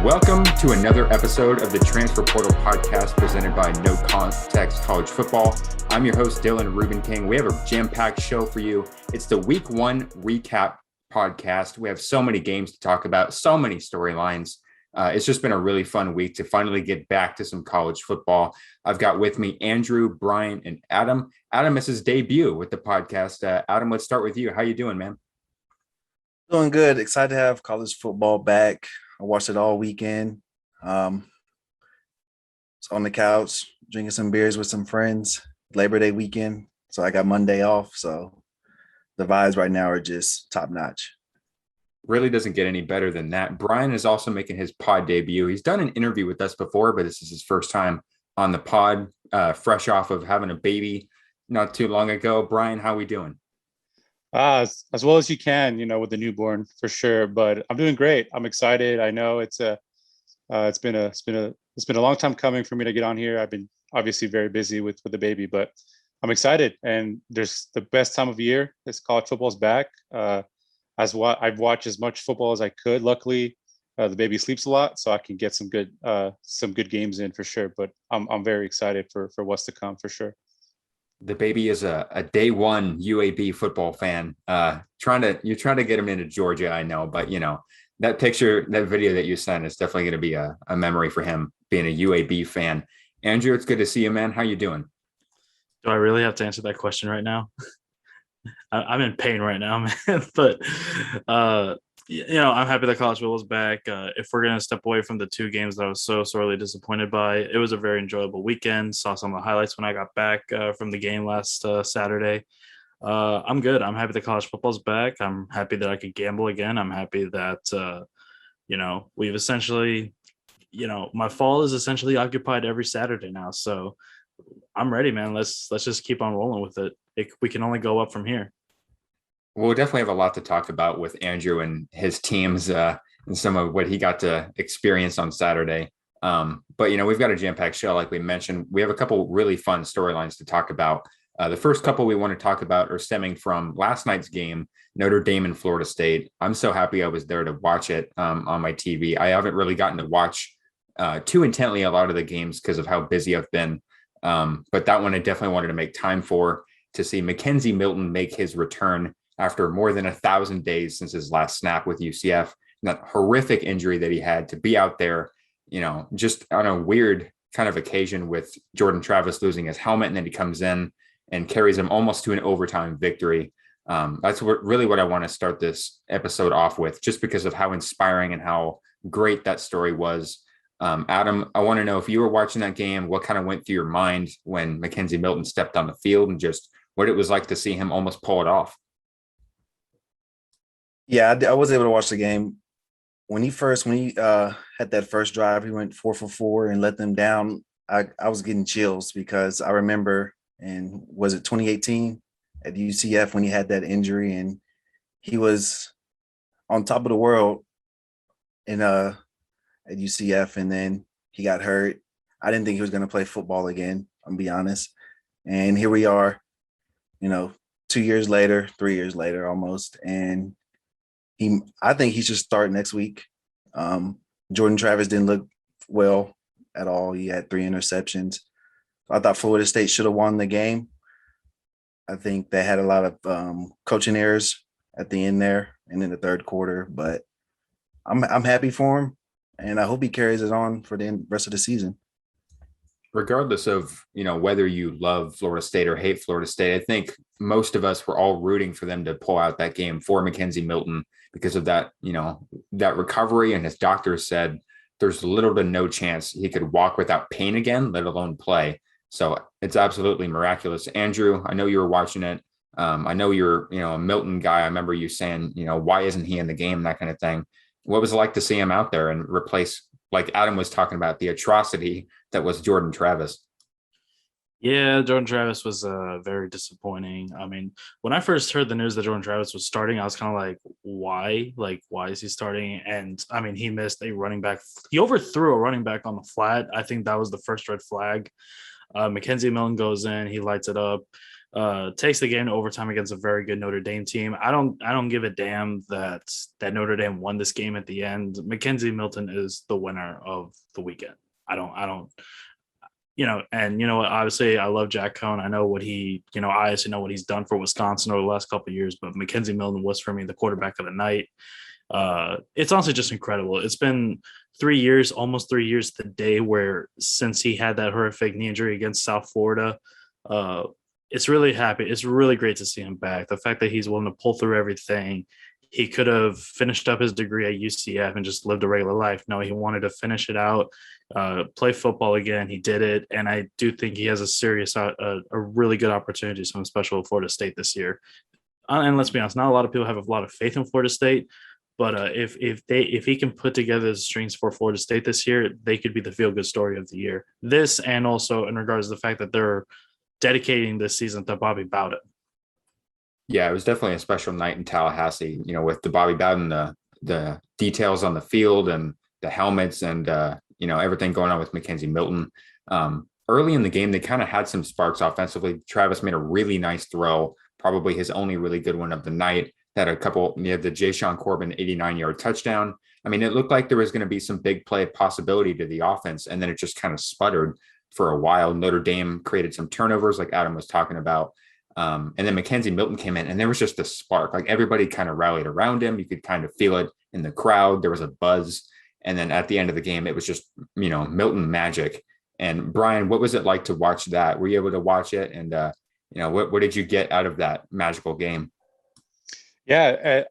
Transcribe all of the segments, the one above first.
Welcome to another episode of the Transfer Portal Podcast presented by No Context College Football. I'm your host, Dylan Rubin King. We have a jam-packed show for you. It's the Week 1 recap podcast. We have so many games to talk about, so many storylines. It's just been a really fun week to finally get back to some college football. I've got with me Andrew, Brian, and Adam. Adam is his debut with the podcast. Adam, let's start with you. How you doing, man? Doing good. Excited to have college football back. I watched it all weekend. Was on the couch, drinking some beers with some friends. Labor Day weekend, so I got Monday off. So the vibes right now are just top notch. Really doesn't get any better than that. Brian is also making his pod debut. He's done an interview with us before, but this is his first time on the pod, fresh off of having a baby not too long ago. Brian, how we doing? As well as you can, with the newborn for sure. But I'm doing great. I'm excited. I know it's been a long time coming for me to get on here. I've been obviously very busy with the baby, but I'm excited. And there's the best time of year. This college football's back. I've watched as much football as I could. Luckily, the baby sleeps a lot, so I can get some good games in for sure. But I'm very excited for what's to come for sure. The baby is a day one UAB football fan. You're trying to get him into Georgia, I know, but that video that you sent is definitely going to be a memory for him being a UAB fan. Andrew, it's good to see you, man. How you doing? Do I really have to answer that question right now? I'm in pain right now, man. But I'm happy that college football is back. If we're gonna step away from the two games that I was so sorely disappointed by, it was a very enjoyable weekend. Saw some of the highlights when I got back from the game last Saturday. I'm good. I'm happy that college football is back. I'm happy that I could gamble again. I'm happy that we've essentially, my fall is essentially occupied every Saturday now. So I'm ready, man. Let's just keep on rolling with it. We can only go up from here. We'll definitely have a lot to talk about with Andrew and his teams and some of what he got to experience on Saturday. But we've got a jam-packed show, like we mentioned. We have a couple really fun storylines to talk about. The first couple we want to talk about are stemming from last night's game, Notre Dame and Florida State. I'm so happy I was there to watch it on my TV. I haven't really gotten to watch too intently a lot of the games because of how busy I've been. But that one I definitely wanted to make time for, to see McKenzie Milton make his return after more than 1,000 days since his last snap with UCF. And that horrific injury that he had, to be out there, just on a weird kind of occasion with Jordan Travis losing his helmet, and then he comes in and carries him almost to an overtime victory. That's what I want to start this episode off with, just because of how inspiring and how great that story was. Adam, I want to know, if you were watching that game, what kind of went through your mind when McKenzie Milton stepped on the field, and just what it was like to see him almost pull it off. Yeah, I was able to watch the game. When he had that first drive, he went 4 for 4 and let them down. I was getting chills, because I remember, and was it 2018 at UCF when he had that injury, and he was on top of the world at UCF, and then he got hurt. I didn't think he was going to play football again, I'm be honest. And here we are, 2 years later, 3 years later almost, and I think he should start next week. Jordan Travis didn't look well at all. He had 3 interceptions. I thought Florida State should have won the game. I think they had a lot of coaching errors at the end there and in the third quarter, but I'm happy for him, and I hope he carries it on for the rest of the season. Regardless of, whether you love Florida State or hate Florida State, I think most of us were all rooting for them to pull out that game for McKenzie Milton because of that, that recovery. And his doctors said there's little to no chance he could walk without pain again, let alone play. So it's absolutely miraculous. Andrew, I know you were watching it. I know you're, a Milton guy. I remember you saying, why isn't he in the game, that kind of thing. What was it like to see him out there and replace, like Adam was talking about, the atrocity that was Jordan Travis? Yeah, Jordan Travis was very disappointing. I mean, when I first heard the news that Jordan Travis was starting, I was kind of like, why? Like, why is he starting? And I mean, he missed a running back. He overthrew a running back on the flat. I think that was the first red flag. McKenzie Milton goes in, he lights it up. takes the game to overtime against a very good Notre Dame team. I don't give a damn that Notre Dame won this game at the end. McKenzie Milton is the winner of the weekend. I don't and you know what, obviously I love Jack Cohn. I know what I obviously know what he's done for Wisconsin over the last couple of years, but McKenzie Milton was for me the quarterback of the night. It's honestly just incredible. It's been 3 years, almost 3 years the day since he had that horrific knee injury against South Florida. It's really great to see him back. The fact that he's willing to pull through everything. He could have finished up his degree at UCF and just lived a regular life. No, he wanted to finish it out, play football again. He did it. And I do think he has a really good opportunity, something special at Florida State this year. And let's be honest, not a lot of people have a lot of faith in Florida State, but if he can put together the strings for Florida State this year, they could be the feel-good story of the year. This, and also in regards to the fact that they're dedicating this season to Bobby Bowden. Yeah, it was definitely a special night in Tallahassee, with the Bobby Bowden, the details on the field and the helmets and, everything going on with McKenzie Milton. Early in the game, they kind of had some sparks offensively. Travis made a really nice throw, probably his only really good one of the night. Had a couple, the Ja'Shawn Corbin 89-yard touchdown. I mean, it looked like there was going to be some big play possibility to the offense, and then it just kind of sputtered for a while. Notre Dame created some turnovers like Adam was talking about. And then McKenzie Milton came in, and there was just a spark. Like everybody kind of rallied around him. You could kind of feel it in the crowd. There was a buzz. And then at the end of the game, it was just, Milton magic. And Brian, what was it like to watch that? Were you able to watch it? And, what did you get out of that magical game? Yeah,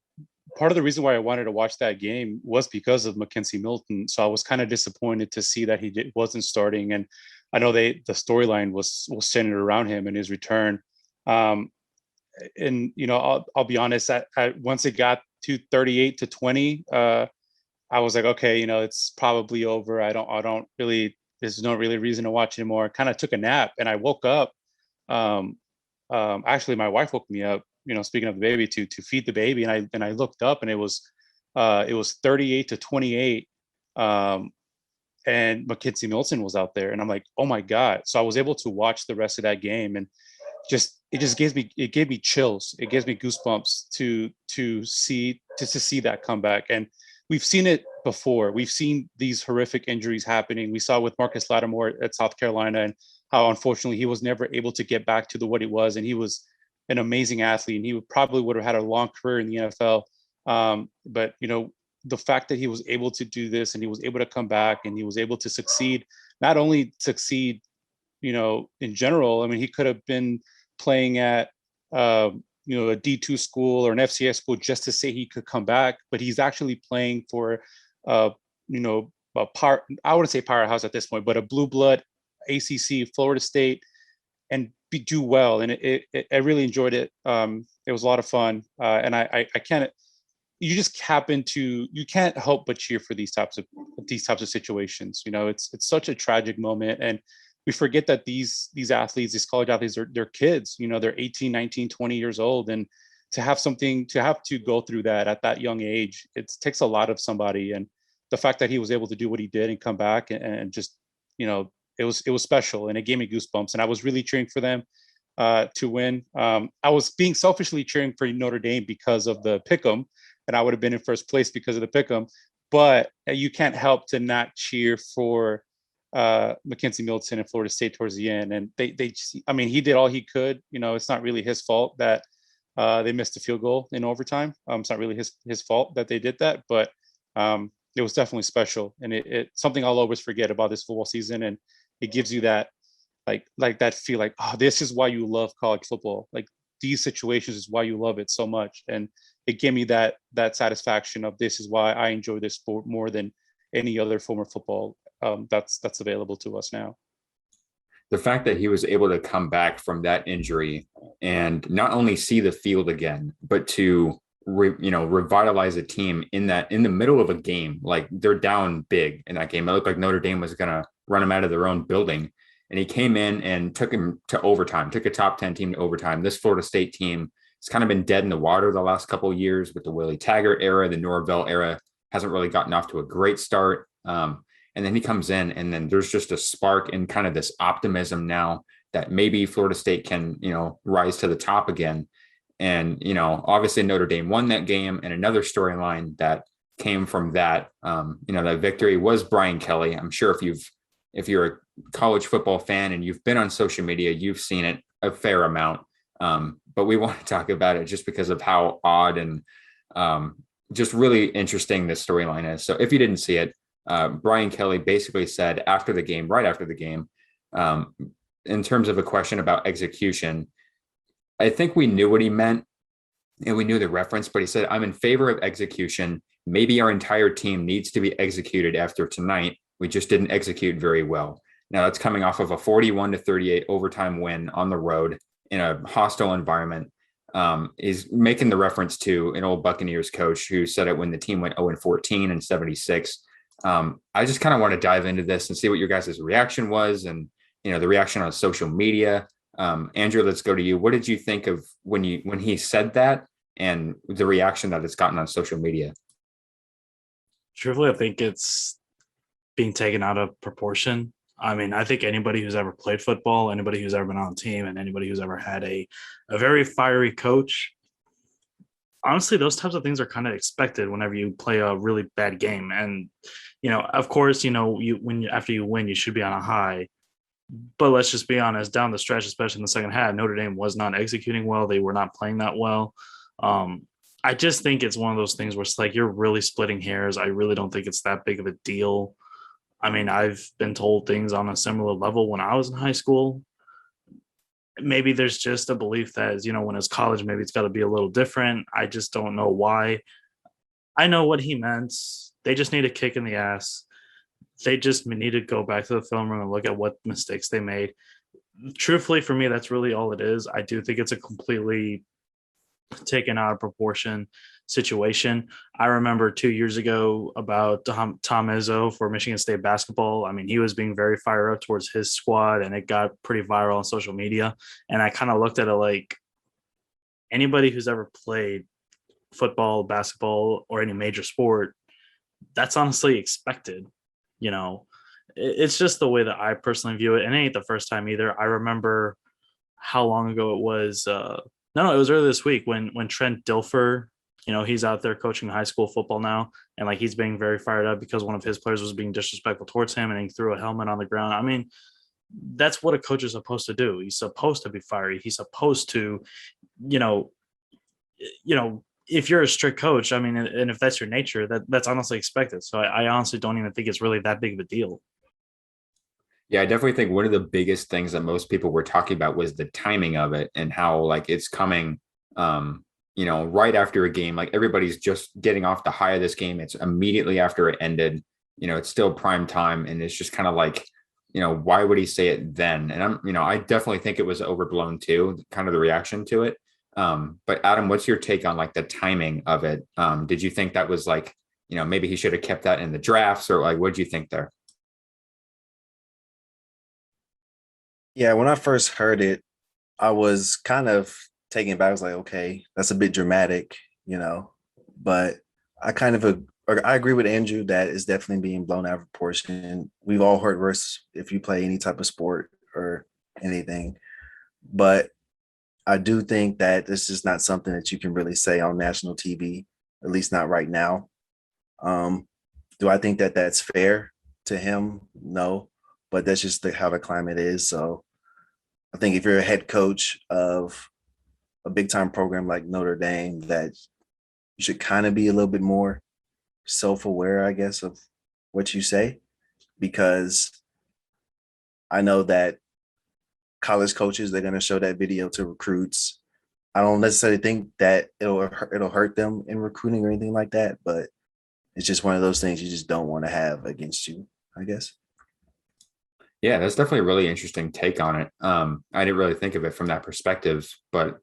part of the reason why I wanted to watch that game was because of McKenzie Milton. So I was kind of disappointed to see that wasn't starting. And I know the storyline was centered around him and his return. And I'll be honest, once it got to 38-20, I was like, okay, it's probably over. There's no really reason to watch anymore. I kind of took a nap and I woke up. Actually my wife woke me up, speaking of the baby, to feed the baby. And I looked up and it was 38-28. And McKenzie Milton was out there and I'm like, oh my God. So I was able to watch the rest of that game, and it gave me chills. It gives me goosebumps to see that comeback. And we've seen it before. We've seen these horrific injuries happening. We saw with Marcus Lattimore at South Carolina, and how unfortunately he was never able to get back to what he was. And he was an amazing athlete, and he probably would have had a long career in the NFL. But the fact that he was able to do this, and he was able to come back, and he was able to succeed, not only succeed, in general. I mean, he could have been playing at a D2 school or an FCS school just to say he could come back, but he's actually playing for a I wouldn't say powerhouse at this point, but a blue blood ACC, Florida State, and do well. And I really enjoyed it. It was a lot of fun, and I can't. You can't help but cheer for these types of situations. It's such a tragic moment, and we forget that these athletes, these college athletes, they're kids. They're 18, 19, 20 years old, and to have to go through that at that young age, it takes a lot of somebody. And the fact that he was able to do what he did and come back and just, it was special, and it gave me goosebumps. And I was really cheering for them to win. I was being selfishly cheering for Notre Dame because of the pick'em, and I would have been in first place because of the pick'em. But you can't help to not cheer for McKenzie Milton and Florida State towards the end. And he did all he could. It's not really his fault that they missed a field goal in overtime. It's not really his fault that they did that, but it was definitely special. And it's something I'll always forget about this football season. And it gives you that, like that feel like, oh, this is why you love college football. Like these situations is why you love it so much. And it gave me that satisfaction of, this is why I enjoy this sport more than any other form of football that's available to us now. The fact that he was able to come back from that injury and not only see the field again, but to revitalize a team in the middle of a game, like they're down big in that game. It looked like Notre Dame was going to run them out of their own building, and he came in and took him to overtime, took a top 10 team to overtime. This Florida State team has kind of been dead in the water the last couple of years with the Willie Taggart era. The Norvell era hasn't really gotten off to a great start. And then he comes in, and then there's just a spark and kind of this optimism now that maybe Florida State can, rise to the top again. And, obviously Notre Dame won that game, and another storyline that came from that, that victory was Brian Kelly. I'm sure if you're a college football fan and you've been on social media, you've seen it a fair amount. But we want to talk about it just because of how odd and just really interesting this storyline is. So if you didn't see it, Brian Kelly basically said right after the game, in terms of a question about execution, I think we knew what he meant and we knew the reference, but he said, "I'm in favor of execution. Maybe our entire team needs to be executed after tonight. We just didn't execute very well." Now that's coming off of a 41-38 overtime win on the road in a hostile environment. Is making the reference to an old Buccaneers coach who said it when the team went 0-14 and 76. I just kind of want to dive into this and see what your guys' reaction was, and the reaction on social media. Andrew, let's go to you. What did you think of when he said that and the reaction that it's gotten on social media? Truthfully, I think it's being taken out of proportion. I mean, I think anybody who's ever played football, anybody who's ever been on a team, and anybody who's ever had a very fiery coach, honestly, those types of things are kind of expected whenever you play a really bad game. And, of course, after you win, you should be on a high. But let's just be honest, down the stretch, especially in the second half, Notre Dame was not executing well. They were not playing that well. I just think it's one of those things where it's like you're really splitting hairs. I really don't think it's that big of a deal. I mean, I've been told things on a similar level when I was in high school. Maybe there's just a belief that, when it's college, maybe it's got to be a little different. I just don't know why. I know what he meant. They just need a kick in the ass. They just need to go back to the film room and look at what mistakes they made. Truthfully, for me, that's really all it is. I do think it's a completely taken out of proportion situation. I remember 2 years ago about Tom Izzo for Michigan State basketball. I mean, he was being very fired up towards his squad, and it got pretty viral on social media. And I kind of looked at it like anybody who's ever played football, basketball, or any major sport, that's honestly expected. It's just the way that I personally view it. And it ain't the first time either. I remember how long ago it was. It was earlier this week when Trent Dilfer, he's out there coaching high school football now. And like, he's being very fired up because one of his players was being disrespectful towards him and he threw a helmet on the ground. I mean, that's what a coach is supposed to do. He's supposed to be fiery. He's supposed to, if you're a strict coach, I mean, and if that's your nature, that's honestly expected. So I honestly don't even think it's really that big of a deal. Yeah, I definitely think one of the biggest things that most people were talking about was the timing of it and how like it's coming, right after a game. Like everybody's just getting off the high of this game. It's immediately after it ended. It's still prime time, and it's just kind of like, why would he say it then? And I definitely think it was overblown too, kind of the reaction to it. But Adam, what's your take on like the timing of it? Did you think that was like, maybe he should have kept that in the drafts, or like, what did you think there? Yeah, when I first heard it, I was kind of taken back. I was like, okay, that's a bit dramatic, but I agree with Andrew that it's definitely being blown out of proportion. We've all heard worse if you play any type of sport or anything, but I do think that this is not something that you can really say on national TV, at least not right now. Do I think that that's fair to him? No, but that's just how the climate is. So I think if you're a head coach of a big time program like Notre Dame, that you should kind of be a little bit more self-aware, I guess, of what you say, because I know that college coaches, they're going to show that video to recruits. I don't necessarily think that it'll hurt them in recruiting or anything like that, but it's just one of those things you just don't want to have against you, I guess. Yeah, that's definitely a really interesting take on it. I didn't really think of it from that perspective, but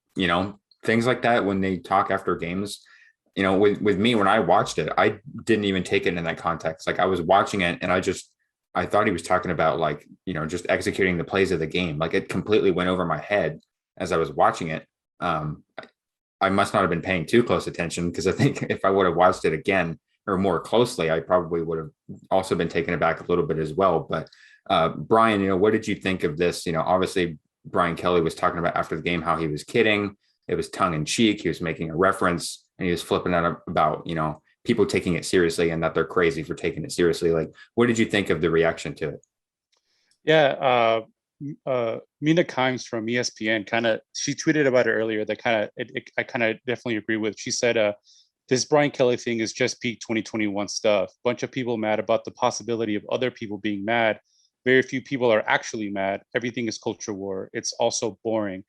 things like that when they talk after games, with me, when I watched it, I didn't even take it in that context. Like I was watching it and I thought he was talking about like, just executing the plays of the game. Like it completely went over my head as I was watching it. I must not have been paying too close attention, because I think if I would have watched it again or more closely, I probably would have also been taken aback a little bit as well. But Brian, what did you think of this? Obviously Brian Kelly was talking about after the game, how he was kidding. It was tongue in cheek. He was making a reference and he was flipping out about, people taking it seriously and that they're crazy for taking it seriously. Like, what did you think of the reaction to it? Yeah, Mina Kimes from ESPN she tweeted about it earlier. That I kind of definitely agree with. She said, this Brian Kelly thing is just peak 2021 stuff. Bunch of people mad about the possibility of other people being mad. Very few people are actually mad. Everything is culture war. It's also boring.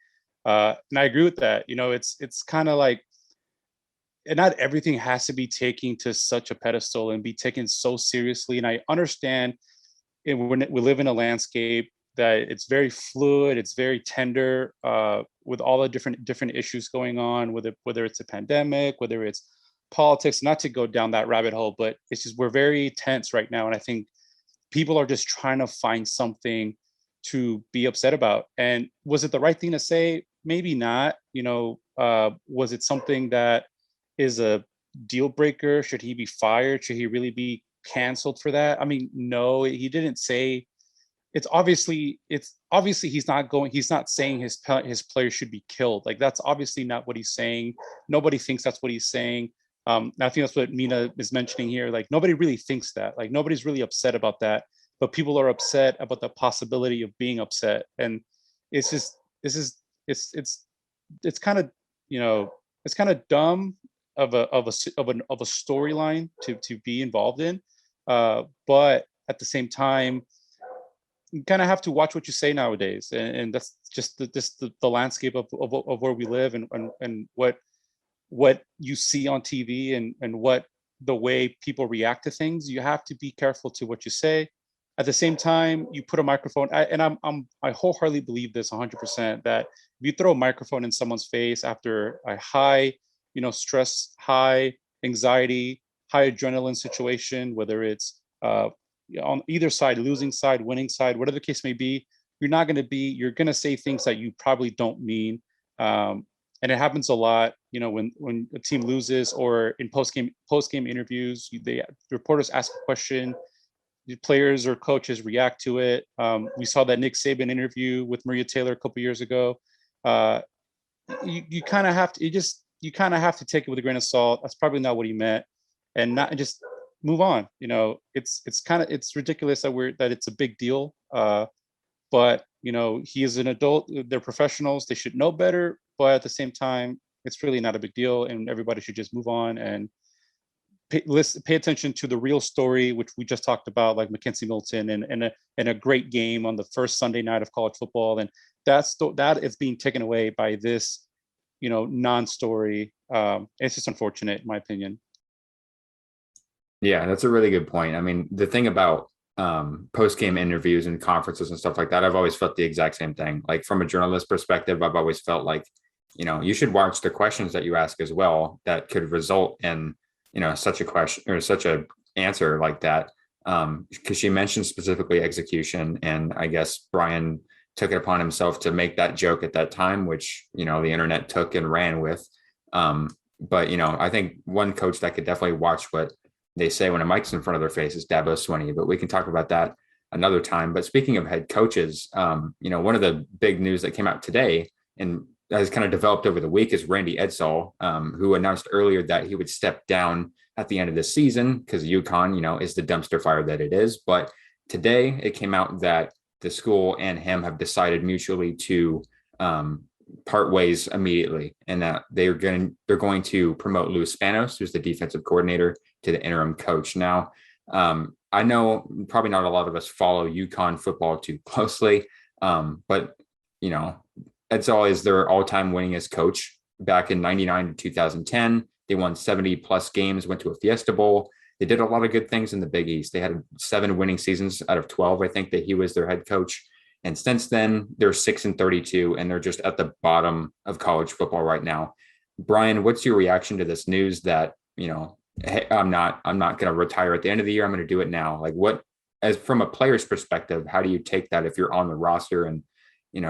And I agree with that. It's kind of like, and not everything has to be taken to such a pedestal and be taken so seriously. And I understand we live in a landscape that it's very fluid, it's very tender, with all the different issues going on, whether it's a pandemic, whether it's politics, not to go down that rabbit hole, but it's just, we're very tense right now. And I think people are just trying to find something to be upset about. And was it the right thing to say? Maybe not. Was it something that is a deal breaker? Should he be fired? Should he really be canceled for that? I mean, no, he didn't say. It's obviously he's not saying his players should be killed. Like, that's obviously not what he's saying. Nobody thinks that's what he's saying. I think that's what Mina is mentioning here. Like, nobody really thinks that. Like, nobody's really upset about that, but people are upset about the possibility of being upset. And it's just, it's kind of, it's kind of dumb of a storyline to be involved in. But at the same time, you kind of have to watch what you say nowadays, and that's just the landscape of where we live, and what you see on TV, and what the way people react to things. You have to be careful to what you say. At the same time, you put a microphone, I wholeheartedly believe this 100%, that if you throw a microphone in someone's face after a high, stress, high anxiety, high adrenaline situation, whether it's on either side, losing side, winning side, whatever the case may be, you're going to say things that you probably don't mean. And it happens a lot, when a team loses, or in post-game interviews, the reporters ask a question, the players or coaches react to it. We saw that Nick Saban interview with Maria Taylor a couple years ago. You kind of have to take it with a grain of salt. That's probably not what he meant, and not just move on. It's ridiculous that it's a big deal. But he is an adult. They're professionals. They should know better. But at the same time, it's really not a big deal, and everybody should just move on and pay attention to the real story, which we just talked about, like McKenzie Milton and a great game on the first Sunday night of college football. And that is being taken away by this, non-story. It's just unfortunate, in my opinion. Yeah, that's a really good point. I mean, the thing about post-game interviews and conferences and stuff like that, I've always felt the exact same thing. Like, from a journalist perspective, I've always felt like, you should watch the questions that you ask as well, that could result in, such a question or such a answer like that. Because she mentioned specifically execution, and I guess Brian took it upon himself to make that joke at that time, which, the internet took and ran with. But, I think one coach that could definitely watch what they say when a mic's in front of their face is Dabo Swinney, but we can talk about that another time. But speaking of head coaches, one of the big news that came out today and has kind of developed over the week is Randy Edsall, who announced earlier that he would step down at the end of the season because UConn, is the dumpster fire that it is. But today it came out that the school and him have decided mutually to part ways immediately, and that they're going to promote Luis Spanos, who's the defensive coordinator, to the interim coach. Now, I know probably not a lot of us follow UConn football too closely, but Edsall is their all-time winningest coach. Back in 99 to 2010, they won 70 plus games, went to a Fiesta Bowl. They did a lot of good things in the Big East. They had 7 winning seasons out of 12, I think, that he was their head coach. And since then, they're 6-32, and they're just at the bottom of college football right now. Brian, what's your reaction to this news that, hey, I'm not going to retire at the end of the year. I'm going to do it now. Like, what, as from a player's perspective, how do you take that if you're on the roster? And,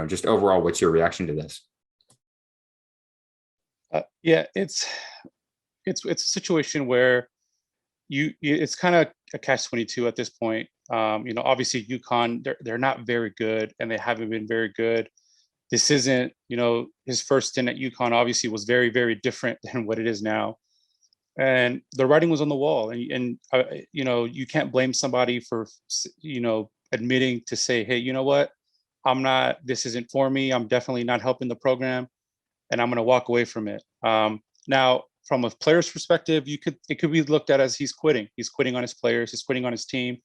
just overall, what's your reaction to this? Yeah, it's a situation where it's kind of a catch-22 at this point. Obviously UConn, they're not very good, and they haven't been very good. this isn't, his first stint at UConn obviously was very, very different than what it is now. And the writing was on the wall, and you can't blame somebody for, admitting to say, hey, you know what, this isn't for me. I'm definitely not helping the program, and I'm going to walk away from it. Now, from a player's perspective, it could be looked at as he's quitting. He's quitting on his players. He's quitting on his team.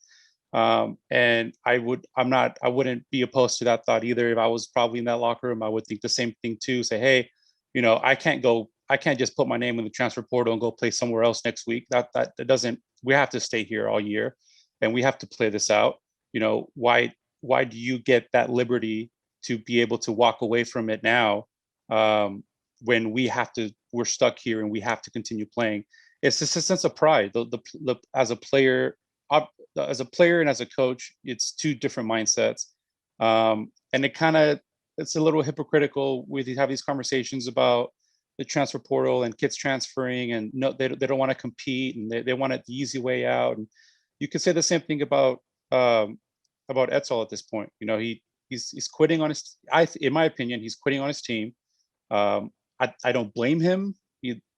And I wouldn't be opposed to that thought either. If I was probably in that locker room, I would think the same thing too. Say, hey, I can't just put my name in the transfer portal and go play somewhere else next week. That doesn't. We have to stay here all year, and we have to play this out. Why do you get that liberty to be able to walk away from it now, when we're stuck here and we have to continue playing? It's just a sense of pride. As a player and as a coach, it's two different mindsets. And it's a little hypocritical with you have these conversations about the transfer portal and kids transferring, and no, they don't want to compete, and they want it the easy way out. And you could say the same thing about Edsall at this point. He's quitting on his, in my opinion, he's quitting on his team. I don't blame him.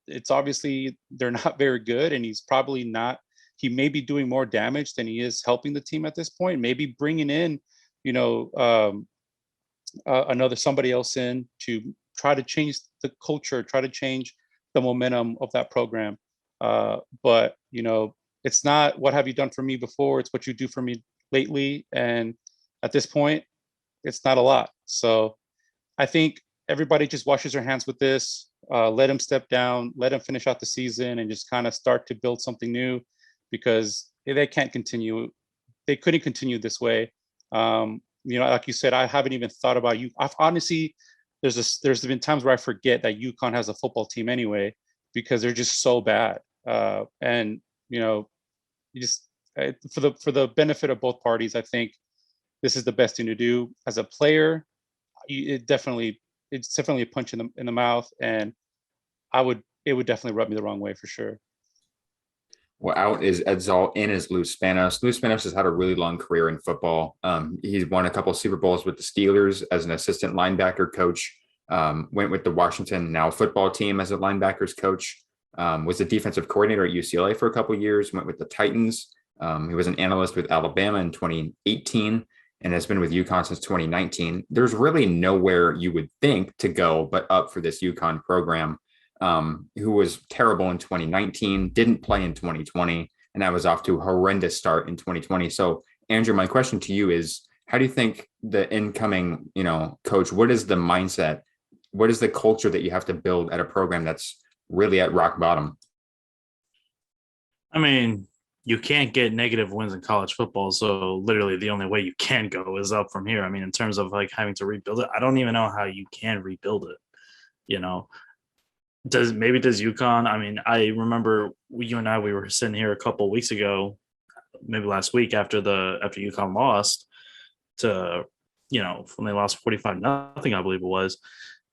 It's obviously they're not very good, and he's probably not. He may be doing more damage than he is helping the team at this point. Maybe bringing in, somebody else in to try to change the culture, try to change the momentum of that program. But it's not what have you done for me before. It's what you do for me lately. And at this point, it's not a lot. So I think everybody just washes their hands with this. Let him step down, let him finish out the season, and just kind of start to build something new, because they can't continue. They couldn't continue this way. Like you said, I haven't even thought about you. I've honestly, there's been times where I forget that UConn has a football team anyway, because they're just so bad. And you just for the benefit of both parties, I think this is the best thing to do. As a player, it's definitely a punch in the mouth, and it would definitely rub me the wrong way for sure. Well, out is Edzal, in is Lou Spanos. Lou Spanos has had a really long career in football. He's won a couple of Super Bowls with the Steelers as an assistant linebacker coach. Went with the Washington Now football team as a linebackers coach. Was a defensive coordinator at UCLA for a couple of years. Went with the Titans. He was an analyst with Alabama in 2018 and has been with UConn since 2019. There's really nowhere you would think to go but up for this UConn program. Who was terrible in 2019, didn't play in 2020, and I was off to a horrendous start in 2020. So, Andrew, my question to you is, how do you think the incoming, coach, what is the mindset? What is the culture that you have to build at a program that's really at rock bottom? I mean, you can't get negative wins in college football. So literally the only way you can go is up from here. I mean, in terms of like having to rebuild it, I don't even know how you can rebuild it, Does UConn? I mean, I remember you and we were sitting here a couple of weeks ago, maybe last week after UConn lost to, when they lost 45-0, I believe it was,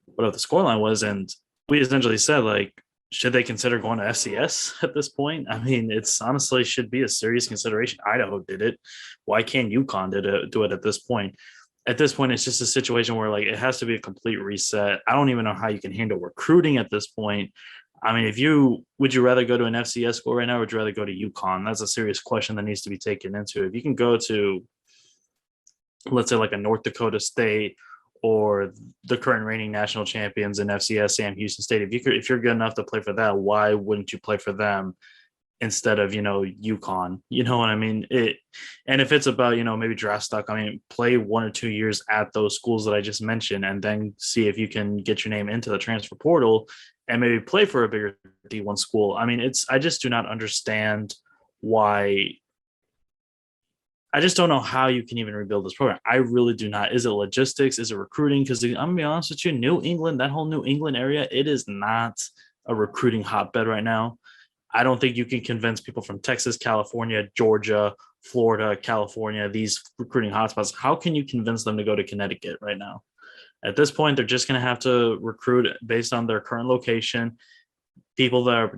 whatever the scoreline was, and we essentially said, like, should they consider going to FCS at this point? I mean, it's honestly should be a serious consideration. Idaho did it. Why can't UConn do it at this point? At this point, it's just a situation where like it has to be a complete reset. I don't even know how you can handle recruiting at this point. I mean, would you rather go to an FCS school right now, or would you rather go to UConn? That's a serious question that needs to be taken into. If you can go to, let's say, like a North Dakota State or the current reigning national champions in FCS, Sam Houston State, if you're good enough to play for that, why wouldn't you play for them instead of, UConn? You know what I mean? And if it's about, maybe draft stock, I mean, play 1 or 2 years at those schools that I just mentioned, and then see if you can get your name into the transfer portal and maybe play for a bigger D1 school. I mean, I just do not understand why. I just don't know how you can even rebuild this program. I really do not. Is it logistics? Is it recruiting? Because I'm going to be honest with you, New England, that whole New England area, it is not a recruiting hotbed right now. I don't think you can convince people from Texas, California, Georgia, Florida, California, these recruiting hotspots. How can you convince them to go to Connecticut right now? At this point, they're just going to have to recruit based on their current location. People that are,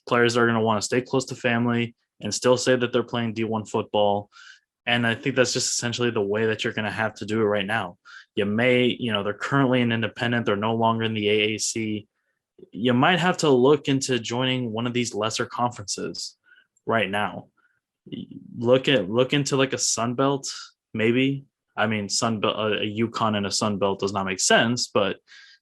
players that are going to want to stay close to family and still say that they're playing D1 football. And I think that's just essentially the way that you're going to have to do it right now. You may, they're currently an independent. They're no longer in the AAC. You might have to look into joining one of these lesser conferences right now. Look into like a Sun Belt, maybe. I mean, Sun Belt, a UConn and a Sun Belt does not make sense, but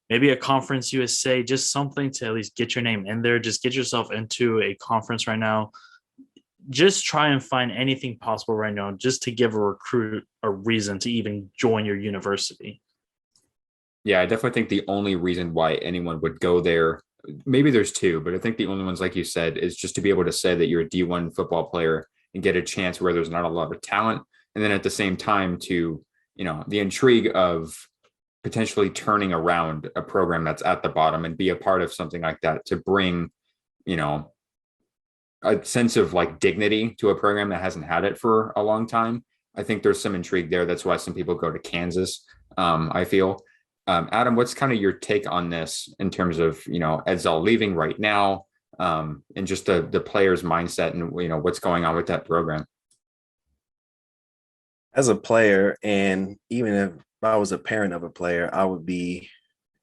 maybe a Conference USA, just something to at least get your name in there. Just get yourself into a conference right now. Just try and find anything possible right now just to give a recruit a reason to even join your university. Yeah, I definitely think the only reason why anyone would go there, maybe there's two, but I think the only ones, like you said, is just to be able to say that you're a D1 football player and get a chance where there's not a lot of talent. And then at the same time to, the intrigue of potentially turning around a program that's at the bottom and be a part of something like that to bring, a sense of like dignity to a program that hasn't had it for a long time. I think there's some intrigue there. That's why some people go to Kansas. I feel. Adam, what's kind of your take on this in terms of, Edzell leaving right now, and just the players' mindset and, what's going on with that program? As a player, and even if I was a parent of a player, I would be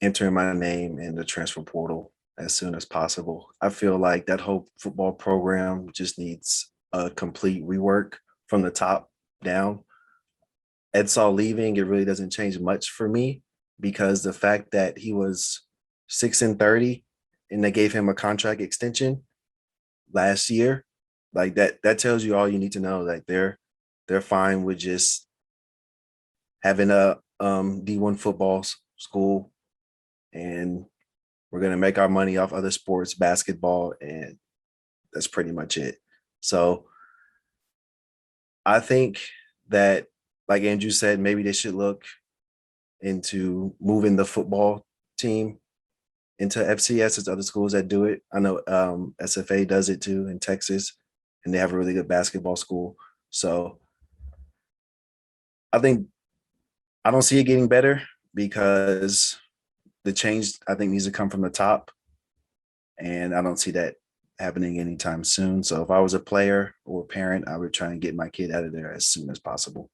entering my name in the transfer portal as soon as possible. I feel like that whole football program just needs a complete rework from the top down. Edzell leaving, it really doesn't change much for me, because the fact that he was 6-30 and they gave him a contract extension last year, like that tells you all you need to know. Like they're fine with just having a D1 football school, and we're going to make our money off other sports, basketball, and that's pretty much it. So I think that, like Andrew said, maybe they should look into moving the football team into FCS. There's other schools that do it. I know SFA does it too in Texas, and they have a really good basketball school. So I don't see it getting better, because the change, I think, needs to come from the top, and I don't see that happening anytime soon. So if I was a player or a parent, I would try and get my kid out of there as soon as possible.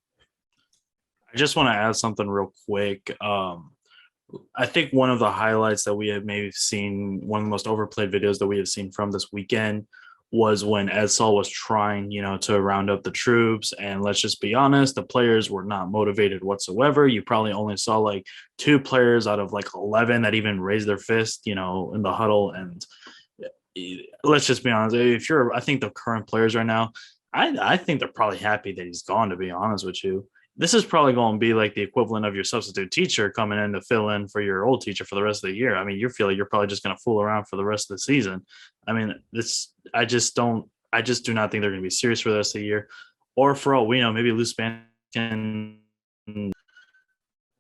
I just want to add something real quick. I think one of the highlights that we have maybe seen, one of the most overplayed videos that we have seen from this weekend, was when Edzell was trying, to round up the troops. And let's just be honest, the players were not motivated whatsoever. You probably only saw like 2 players out of like 11 that even raised their fist, in the huddle. And let's just be honest, I think the current players right now, I think they're probably happy that he's gone, to be honest with you. This is probably going to be like the equivalent of your substitute teacher coming in to fill in for your old teacher for the rest of the year. I mean, you feel like you're probably just going to fool around for the rest of the season. I mean, I just do not think they're going to be serious for the rest of the year. Or for all we know, maybe Lou Spankin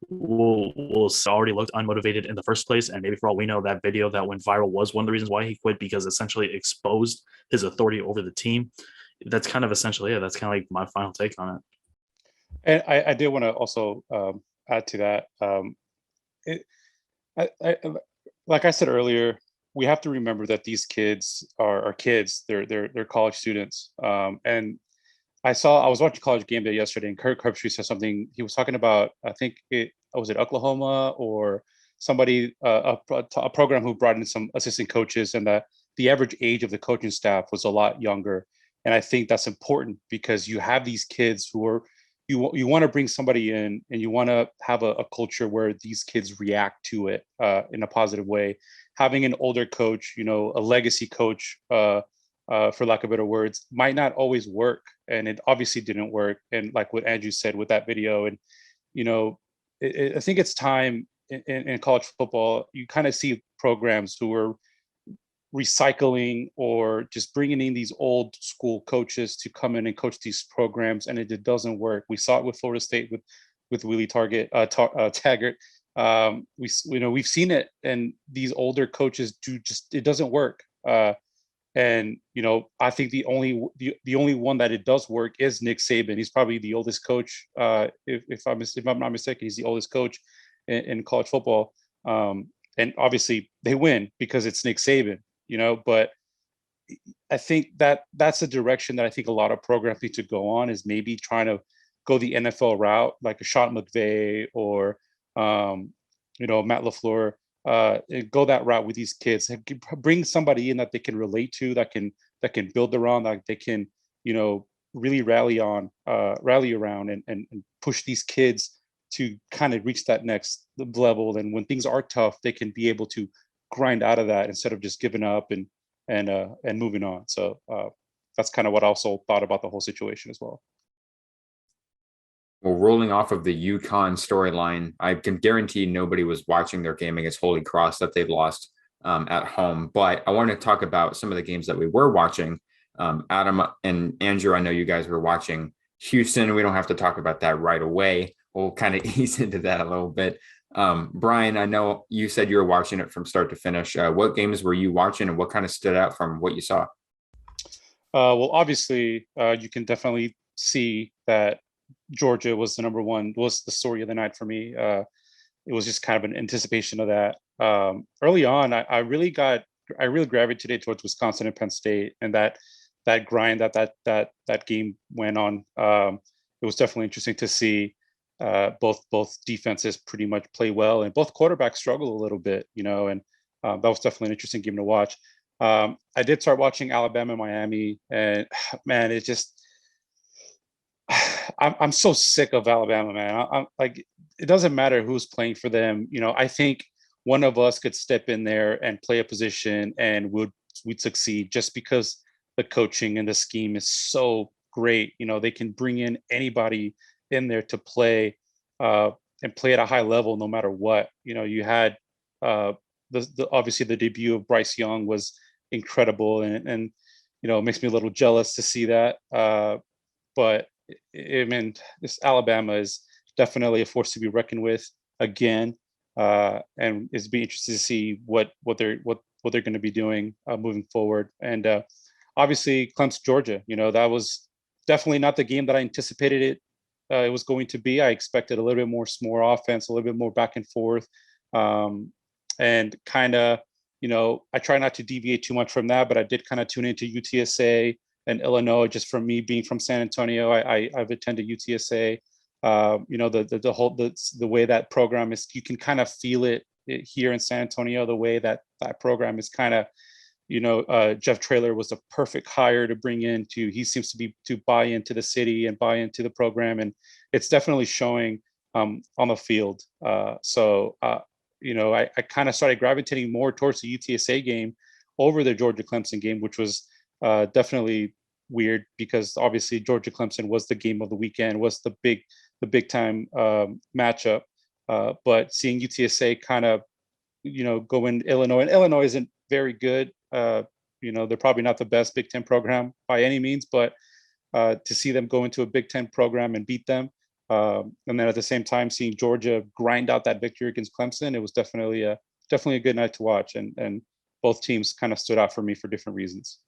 will already looked unmotivated in the first place. And maybe for all we know, that video that went viral was one of the reasons why he quit, because essentially exposed his authority over the team. That's kind of essentially it. That's kind of like my final take on it. And I did want to also add to that. Like I said earlier, we have to remember that these kids are kids. They're college students. And I was watching College Game Day yesterday, and Kirk Herbstreit said something. He was talking about, I think it was Oklahoma or somebody, a program who brought in some assistant coaches, and that the average age of the coaching staff was a lot younger. And I think that's important, because you have these kids who are, you want to bring somebody in, and you want to have a culture where these kids react to it in a positive way. Having an older coach, a legacy coach, for lack of better words, might not always work. And it obviously didn't work. And like what Andrew said with that video, and, I think it's time in college football, you kind of see programs who are recycling or just bringing in these old school coaches to come in and coach these programs, and it doesn't work. We saw it with Florida State with Willie Taggart. We've seen it, and these older coaches it doesn't work. And I think the only one that it does work is Nick Saban. He's probably the oldest coach. If I'm not mistaken, he's the oldest coach in college football. And obviously they win because it's Nick Saban. But I think that's a direction that I think a lot of programs need to go on, is maybe trying to go the NFL route, like a Sean McVay or Matt LaFleur, go that route with these kids. Bring somebody in that they can relate to, that can build around, that they can really rally around, and push these kids to kind of reach that next level. And when things are tough, they can be able to grind out of that instead of just giving up and moving on. So that's kind of what I also thought about the whole situation as well. Well, rolling off of the UConn storyline, I can guarantee nobody was watching their game against Holy Cross that they lost at home. But I want to talk about some of the games that we were watching. Adam and Andrew, I know you guys were watching Houston. We don't have to talk about that right away. We'll kind of ease into that a little bit. Brian, I know you said you were watching it from start to finish. What games were you watching, and what kind of stood out from what you saw? Well, obviously, you can definitely see that Georgia was was the story of the night for me. It was just kind of an anticipation of that. Early on, I really gravitated towards Wisconsin and Penn State, and that grind that game went on. It was definitely interesting to see both defenses pretty much play well, and both quarterbacks struggle a little bit, and that was definitely an interesting game to watch. I did start watching Alabama, Miami, and man, it just I'm so sick of Alabama, man. I'm like, it doesn't matter who's playing for them. I think one of us could step in there and play a position, and we'd succeed just because the coaching and the scheme is so great. They can bring in anybody in there to play and play at a high level no matter what. You had obviously the debut of Bryce Young was incredible, and it makes me a little jealous to see that. But I mean, this Alabama is definitely a force to be reckoned with again, and it's be interested to see what they're going to be doing moving forward. And obviously, Clemson, Georgia. That was definitely not the game that I anticipated it was going to be. I expected a little bit more offense, a little bit more back and forth, and kind of, I try not to deviate too much from that, but I did kind of tune into UTSA and Illinois, just from me being from San Antonio. I've attended UTSA. The way that program is, you can kind of feel it here in San Antonio, the way that program is kind of, Jeff Traylor was the perfect hire to bring in. He seems to buy into the city and buy into the program, and it's definitely showing on the field. So I kind of started gravitating more towards the UTSA game over the Georgia Clemson game, which was definitely weird, because obviously Georgia Clemson was the game of the weekend, was the big time matchup. But seeing UTSA kind of go in Illinois, and Illinois isn't very good. They're probably not the best Big Ten program by any means, but to see them go into a Big Ten program and beat them, and then at the same time seeing Georgia grind out that victory against Clemson, it was definitely a good night to watch, and both teams kind of stood out for me for different reasons.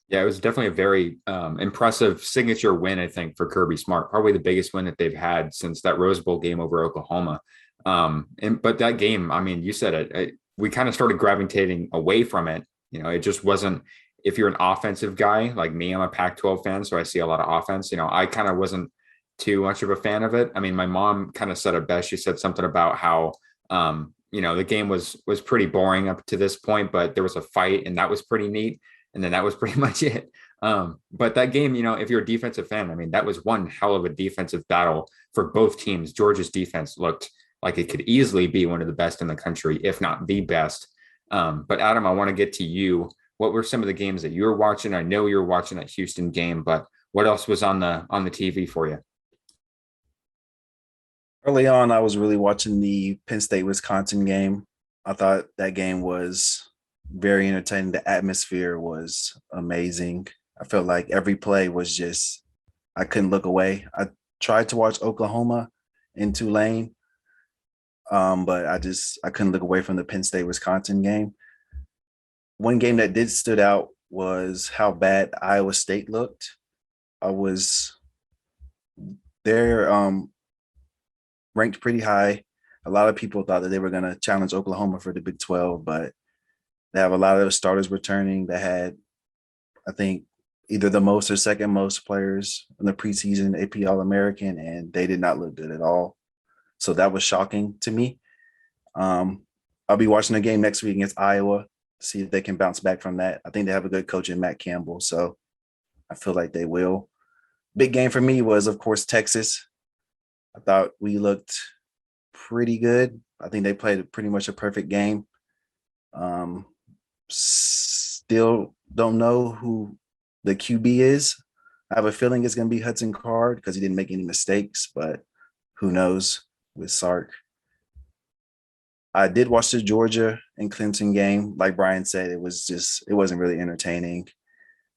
Yeah, it was definitely a very impressive signature win, I think, for Kirby Smart. Probably the biggest win that they've had since that Rose Bowl game over Oklahoma. But that game, I mean, you said it, we kind of started gravitating away from it. It just wasn't, if you're an offensive guy like me, I'm a Pac-12 fan, so I see a lot of offense. I kind of wasn't too much of a fan of it. I mean, my mom kind of said it best. She said something about how, the game was pretty boring up to this point, but there was a fight, and that was pretty neat. And then that was pretty much it. But that game, if you're a defensive fan, I mean, that was one hell of a defensive battle for both teams. Georgia's defense looked like it could easily be one of the best in the country, if not the best. But Adam, I want to get to you. What were some of the games that you were watching? I know you were watching that Houston game, but what else was on the TV for you? Early on, I was really watching the Penn State-Wisconsin game. I thought that game was very entertaining. The atmosphere was amazing. I felt like every play was just, I couldn't look away. I tried to watch Oklahoma in Tulane, but I couldn't look away from the Penn State-Wisconsin game. One game that did stood out was how bad Iowa State looked. They're ranked pretty high. A lot of people thought that they were going to challenge Oklahoma for the Big 12, but they have a lot of starters returning. They had, I think, either the most or second most players in the preseason AP All-American, and they did not look good at all. So that was shocking to me. I'll be watching the game next week against Iowa, see if they can bounce back from that. I think they have a good coach in Matt Campbell, so I feel like they will. Big game for me was, of course, Texas. I thought we looked pretty good. I think they played pretty much a perfect game. Still don't know who the QB is. I have a feeling it's going to be Hudson Card because he didn't make any mistakes, but who knows with Sark. I did watch the Georgia and Clemson game. Like Brian said, it wasn't really entertaining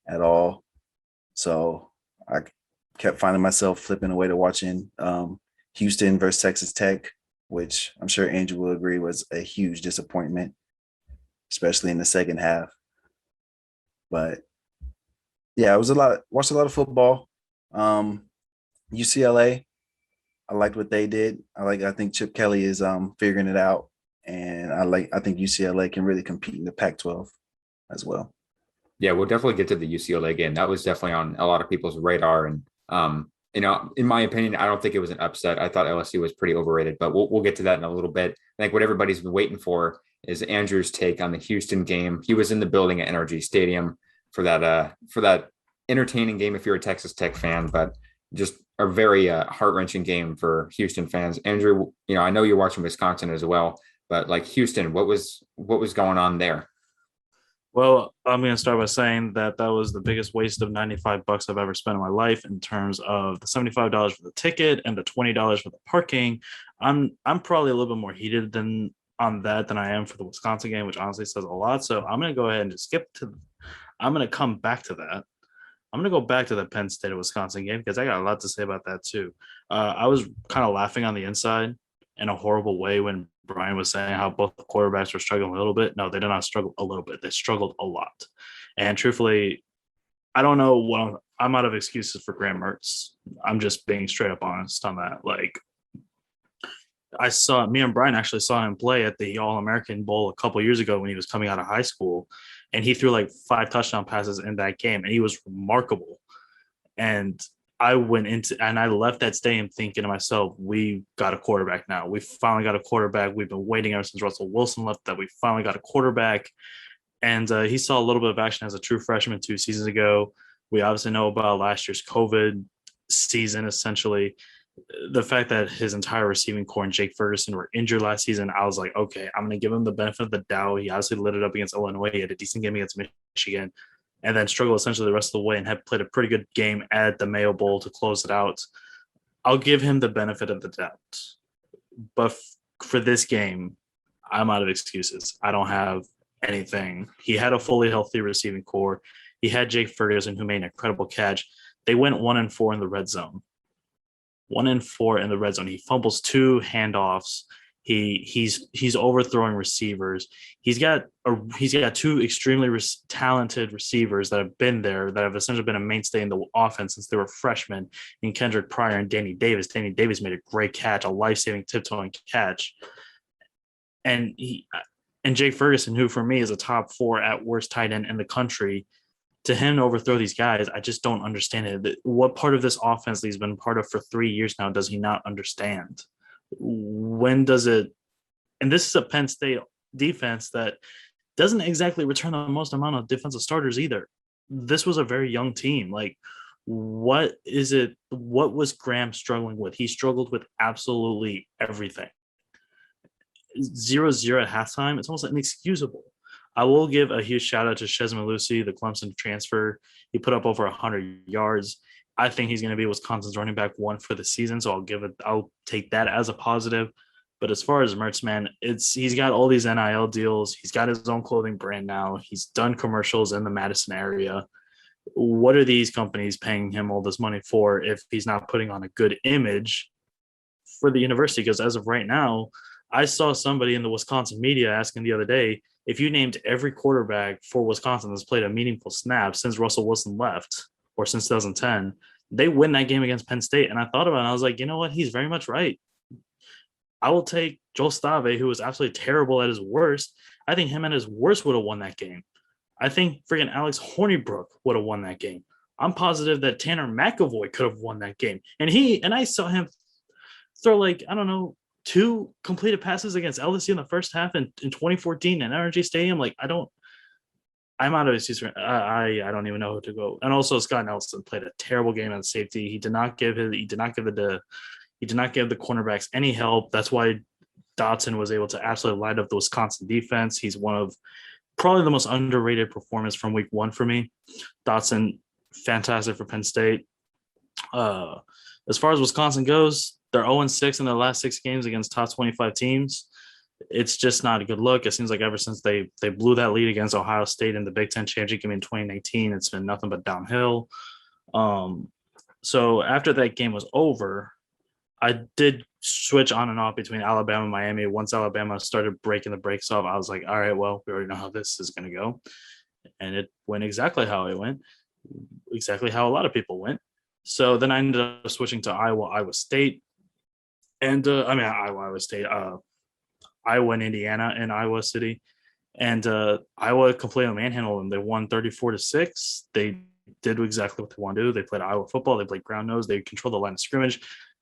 at all. So I kept finding myself flipping away to watching Houston versus Texas Tech, which I'm sure Andrew will agree was a huge disappointment, especially in the second half. But yeah, it was watched a lot of football. UCLA, I liked what they did. I think Chip Kelly is figuring it out. And I think UCLA can really compete in the Pac-12 as well. Yeah, we'll definitely get to the UCLA game. That was definitely on a lot of people's radar. And, in my opinion, I don't think it was an upset. I thought LSU was pretty overrated, but we'll get to that in a little bit. I think what everybody's been waiting for is Andrew's take on the Houston game. He was in the building at NRG Stadium for that entertaining game if you're a Texas Tech fan, but just a very heart-wrenching game for Houston fans. Andrew, I know you're watching Wisconsin as well, but like Houston, what was going on there? Well, I'm going to start by saying that was the biggest waste of $95 I've ever spent in my life in terms of the $75 for the ticket and the $20 for the parking. I'm probably a little bit more heated than I am for the Wisconsin game, which honestly says a lot. So I'm going to go ahead and just I'm going to come back to that. I'm going to go back to the Penn State Wisconsin game because I got a lot to say about that too. I was kind of laughing on the inside in a horrible way when Brian was saying how both quarterbacks were struggling a little bit. No, they did not struggle a little bit. They struggled a lot. And truthfully, I don't know what I'm out of excuses for Graham Mertz. I'm just being straight up honest on that. Like, me and Brian actually saw him play at the All-American Bowl a couple years ago when he was coming out of high school, and he threw like 5 touchdown passes in that game, and he was remarkable. And I left that stadium thinking to myself, we got a quarterback now. We finally got a quarterback. We've been waiting ever since Russell Wilson left that we finally got a quarterback. And he saw a little bit of action as a true freshman 2 seasons ago. We obviously know about last year's COVID season, essentially. The fact that his entire receiving core and Jake Ferguson were injured last season, I was like, okay, I'm going to give him the benefit of the doubt. He obviously lit it up against Illinois. He had a decent game against Michigan, and then struggled essentially the rest of the way and had played a pretty good game at the Mayo Bowl to close it out. I'll give him the benefit of the doubt. But for this game, I'm out of excuses. I don't have anything. He had a fully healthy receiving core. He had Jake Ferguson, who made an incredible catch. They went 1-4 in the red zone. 1-4 in the red zone. He fumbles 2 handoffs. He's overthrowing receivers. He's got 2 extremely talented receivers that have been there, that have essentially been a mainstay in the offense since they were freshmen, in Kendrick Pryor and Danny Davis. Danny Davis made a great catch, a life-saving tiptoeing catch. And Jake Ferguson, who for me is a top 4 at worst tight end in the country, to him to overthrow these guys, I just don't understand it. What part of this offense that he's been part of for 3 years now does he not understand? When does it? And this is a Penn State defense that doesn't exactly return the most amount of defensive starters either. This was a very young team. Like, what is it? What was Graham struggling with? He struggled with absolutely everything. 0-0 at halftime. It's almost inexcusable. I will give a huge shout out to Chez Mellusi, the Clemson transfer. He put up over 100 yards. I think he's going to be Wisconsin's running back 1 for the season, so I'll take that as a positive. But as far as Mertz, man, he's got all these NIL deals. He's got his own clothing brand now. He's done commercials in the Madison area. What are these companies paying him all this money for if he's not putting on a good image for the university? Because as of right now, I saw somebody in the Wisconsin media asking the other day, if you named every quarterback for Wisconsin that's played a meaningful snap since Russell Wilson left or since 2010, they win that game against Penn State. And I thought about it, and I was like, you know what? He's very much right. I will take Joel Stave, who was absolutely terrible at his worst. I think him at his worst would have won that game. I think freaking Alex Hornibrook would have won that game. I'm positive that Tanner McAvoy could have won that game. And I saw him throw like, I don't know, 2 completed passes against LSU in the first half in 2014 in NRG Stadium. Like, I'm out of his. I don't even know who to go. And also Scott Nelson played a terrible game at safety. He did not give the cornerbacks any help. That's why Dotson was able to absolutely light up the Wisconsin defense. He's one of probably the most underrated performance from week 1 for me. Dotson, fantastic for Penn State. As far as Wisconsin goes, they're 0-6 in their last 6 games against top 25 teams. It's just not a good look. It seems like ever since they blew that lead against Ohio State in the Big Ten championship game in 2019, it's been nothing but downhill. So after that game was over, I did switch on and off between Alabama and Miami. Once Alabama started breaking the brakes off, I was like, all right, well, we already know how this is going to go. And it went exactly how it went, exactly how a lot of people went. So then I ended up switching to Iowa State. And Iowa State, Iowa and Indiana and Iowa City. And Iowa completely manhandled them. They won 34-6. They did exactly what they want to do. They played Iowa football. They played ground nose. They controlled the line of scrimmage.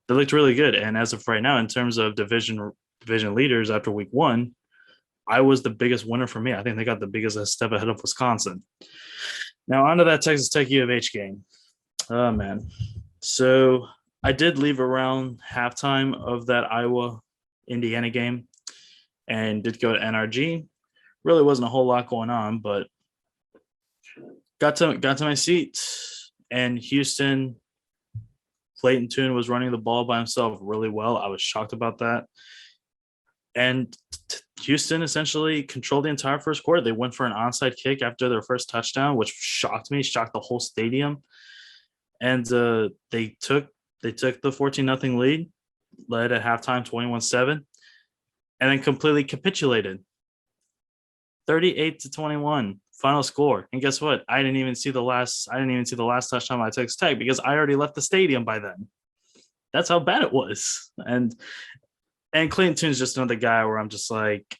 They looked really good. And as of right now, in terms of division leaders after week 1, Iowa's the biggest winner for me. I think they got the biggest step ahead of Wisconsin. Now on to that Texas Tech U of H game. Oh, man. So I did leave around halftime of that Iowa-Indiana game and did go to NRG. Really wasn't a whole lot going on, but got to my seat, and Houston, Clayton Tune was running the ball by himself really well. I was shocked about that. And Houston essentially controlled the entire first quarter. They went for an onside kick after their first touchdown, which shocked the whole stadium. And they took the 14-0 lead, led at halftime 21-7, and then completely capitulated. 38-21 final score. And guess what? I didn't even see the last touchdown by Texas Tech because I already left the stadium by then. That's how bad it was. And Clayton Tune's just another guy where I'm just like,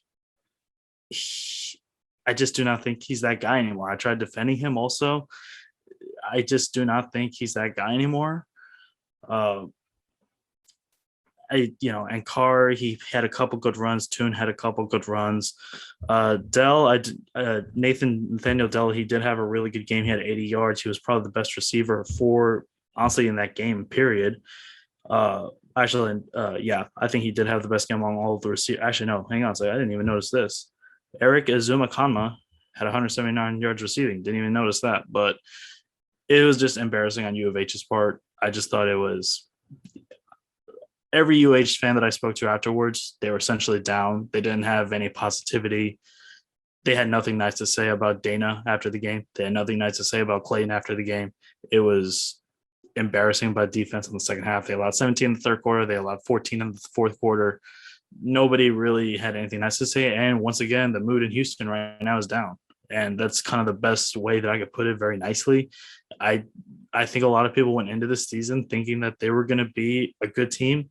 I just do not think he's that guy anymore. I tried defending him also. I just do not think he's that guy anymore. And Carr, he had a couple good runs. Tune had a couple good runs. Nathaniel Dell, he did have a really good game. He had 80 yards. He was probably the best receiver honestly, in that game, period. I think he did have the best game among all of the receivers. Actually, no, hang on a second. I didn't even notice this. Eric Azuma-Kanma had 179 yards receiving. Didn't even notice that, but it was just embarrassing on U of H's part. I just thought it was – every UH fan that I spoke to afterwards, they were essentially down. They didn't have any positivity. They had nothing nice to say about Dana after the game. They had nothing nice to say about Clayton after the game. It was embarrassing by defense in the second half. They allowed 17 in the third quarter. They allowed 14 in the fourth quarter. Nobody really had anything nice to say. And once again, the mood in Houston right now is down. And that's kind of the best way that I could put it very nicely. I think a lot of people went into this season thinking that they were going to be a good team.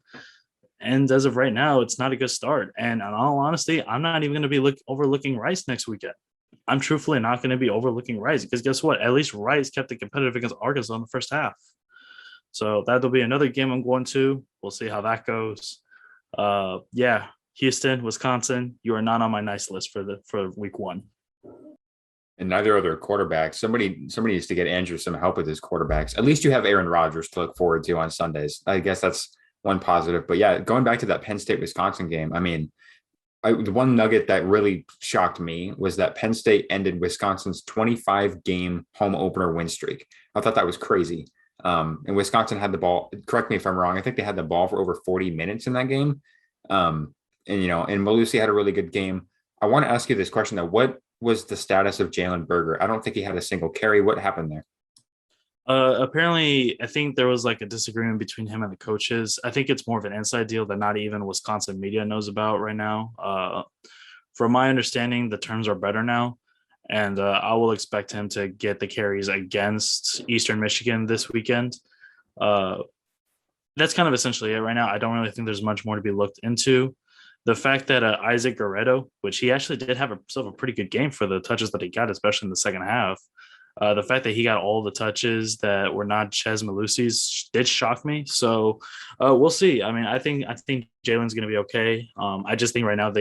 And as of right now, it's not a good start. And in all honesty, I'm not even going to be overlooking Rice next weekend. I'm truthfully not going to be overlooking Rice because guess what? At least Rice kept it competitive against Arkansas in the first half. So that'll be another game I'm going to. We'll see how that goes. Houston, Wisconsin, you are not on my nice list for week 1. And neither are their quarterbacks. Somebody needs to get Andrew some help with his quarterbacks. At least you have Aaron Rodgers to look forward to on Sundays. I guess that's one positive. But yeah, going back to that Penn State-Wisconsin game, I mean, the one nugget that really shocked me was that Penn State ended Wisconsin's 25-game home opener win streak. I thought that was crazy. And Wisconsin had the ball. Correct me if I'm wrong. I think they had the ball for over 40 minutes in that game. And Malusi had a really good game. I want to ask you this question though. What was the status of Jalen Berger? I don't think he had a single carry. What happened there? Apparently, I think there was like a disagreement between him and the coaches. I think it's more of an inside deal that not even Wisconsin media knows about right now. From my understanding, the terms are better now, and I will expect him to get the carries against Eastern Michigan this weekend. That's kind of essentially it right now. I don't really think there's much more to be looked into. The fact that Isaac Guerrero, which he actually did have himself a pretty good game for the touches that he got, especially in the second half, The fact that he got all the touches that were not Ches Malusi's did shock me. So we'll see. I mean, I think Jalen's going to be okay. I just think right now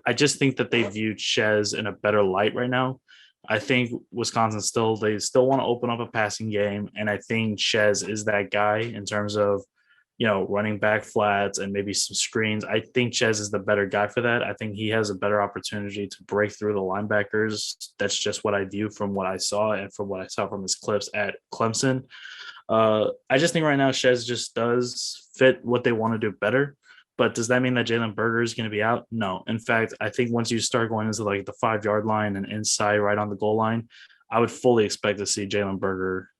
I just think that they view Ches in a better light right now. I think Wisconsin they still want to open up a passing game, and I think Ches is that guy in terms of running back flats and maybe some screens. I think Ches is the better guy for that. I think he has a better opportunity to break through the linebackers. That's just what I view from what I saw and from what I saw from his clips at Clemson. I just think right now Ches just does fit what they want to do better. But does that mean that Jalen Berger is going to be out? No. In fact, I think once you start going into like the 5-yard line and inside right on the goal line, I would fully expect to see Jalen Berger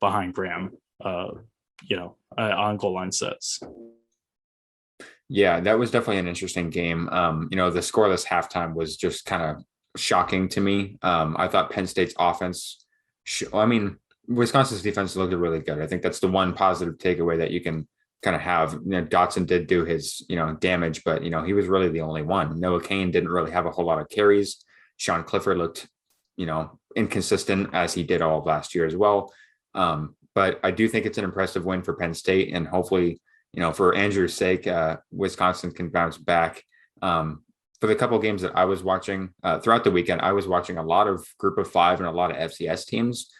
behind Graham on goal line sets. Yeah, that was definitely an interesting game. The scoreless halftime was just kind of shocking to me. I thought Penn State's offense, Wisconsin's defense looked really good. I think that's the one positive takeaway that you can kind of have. Dotson did do his, damage, but, he was really the only one. Noah Cain didn't really have a whole lot of carries. Sean Clifford looked, inconsistent as he did all of last year as well. But I do think it's an impressive win for Penn State, and hopefully, for Andrew's sake, Wisconsin can bounce back. For the couple of games that I was watching throughout the weekend, I was watching a lot of Group of Five and a lot of FCS teams,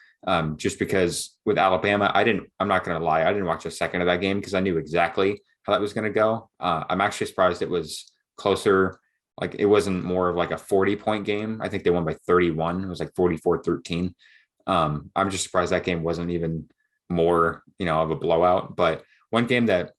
just because with Alabama, I'm not going to lie, I didn't watch a second of that game because I knew exactly how that was going to go. I'm actually surprised it was closer. Like, it wasn't more of like a 40-point game. I think they won by 31. It was like 44-13. I'm just surprised that game wasn't even more, of a blowout. But one game that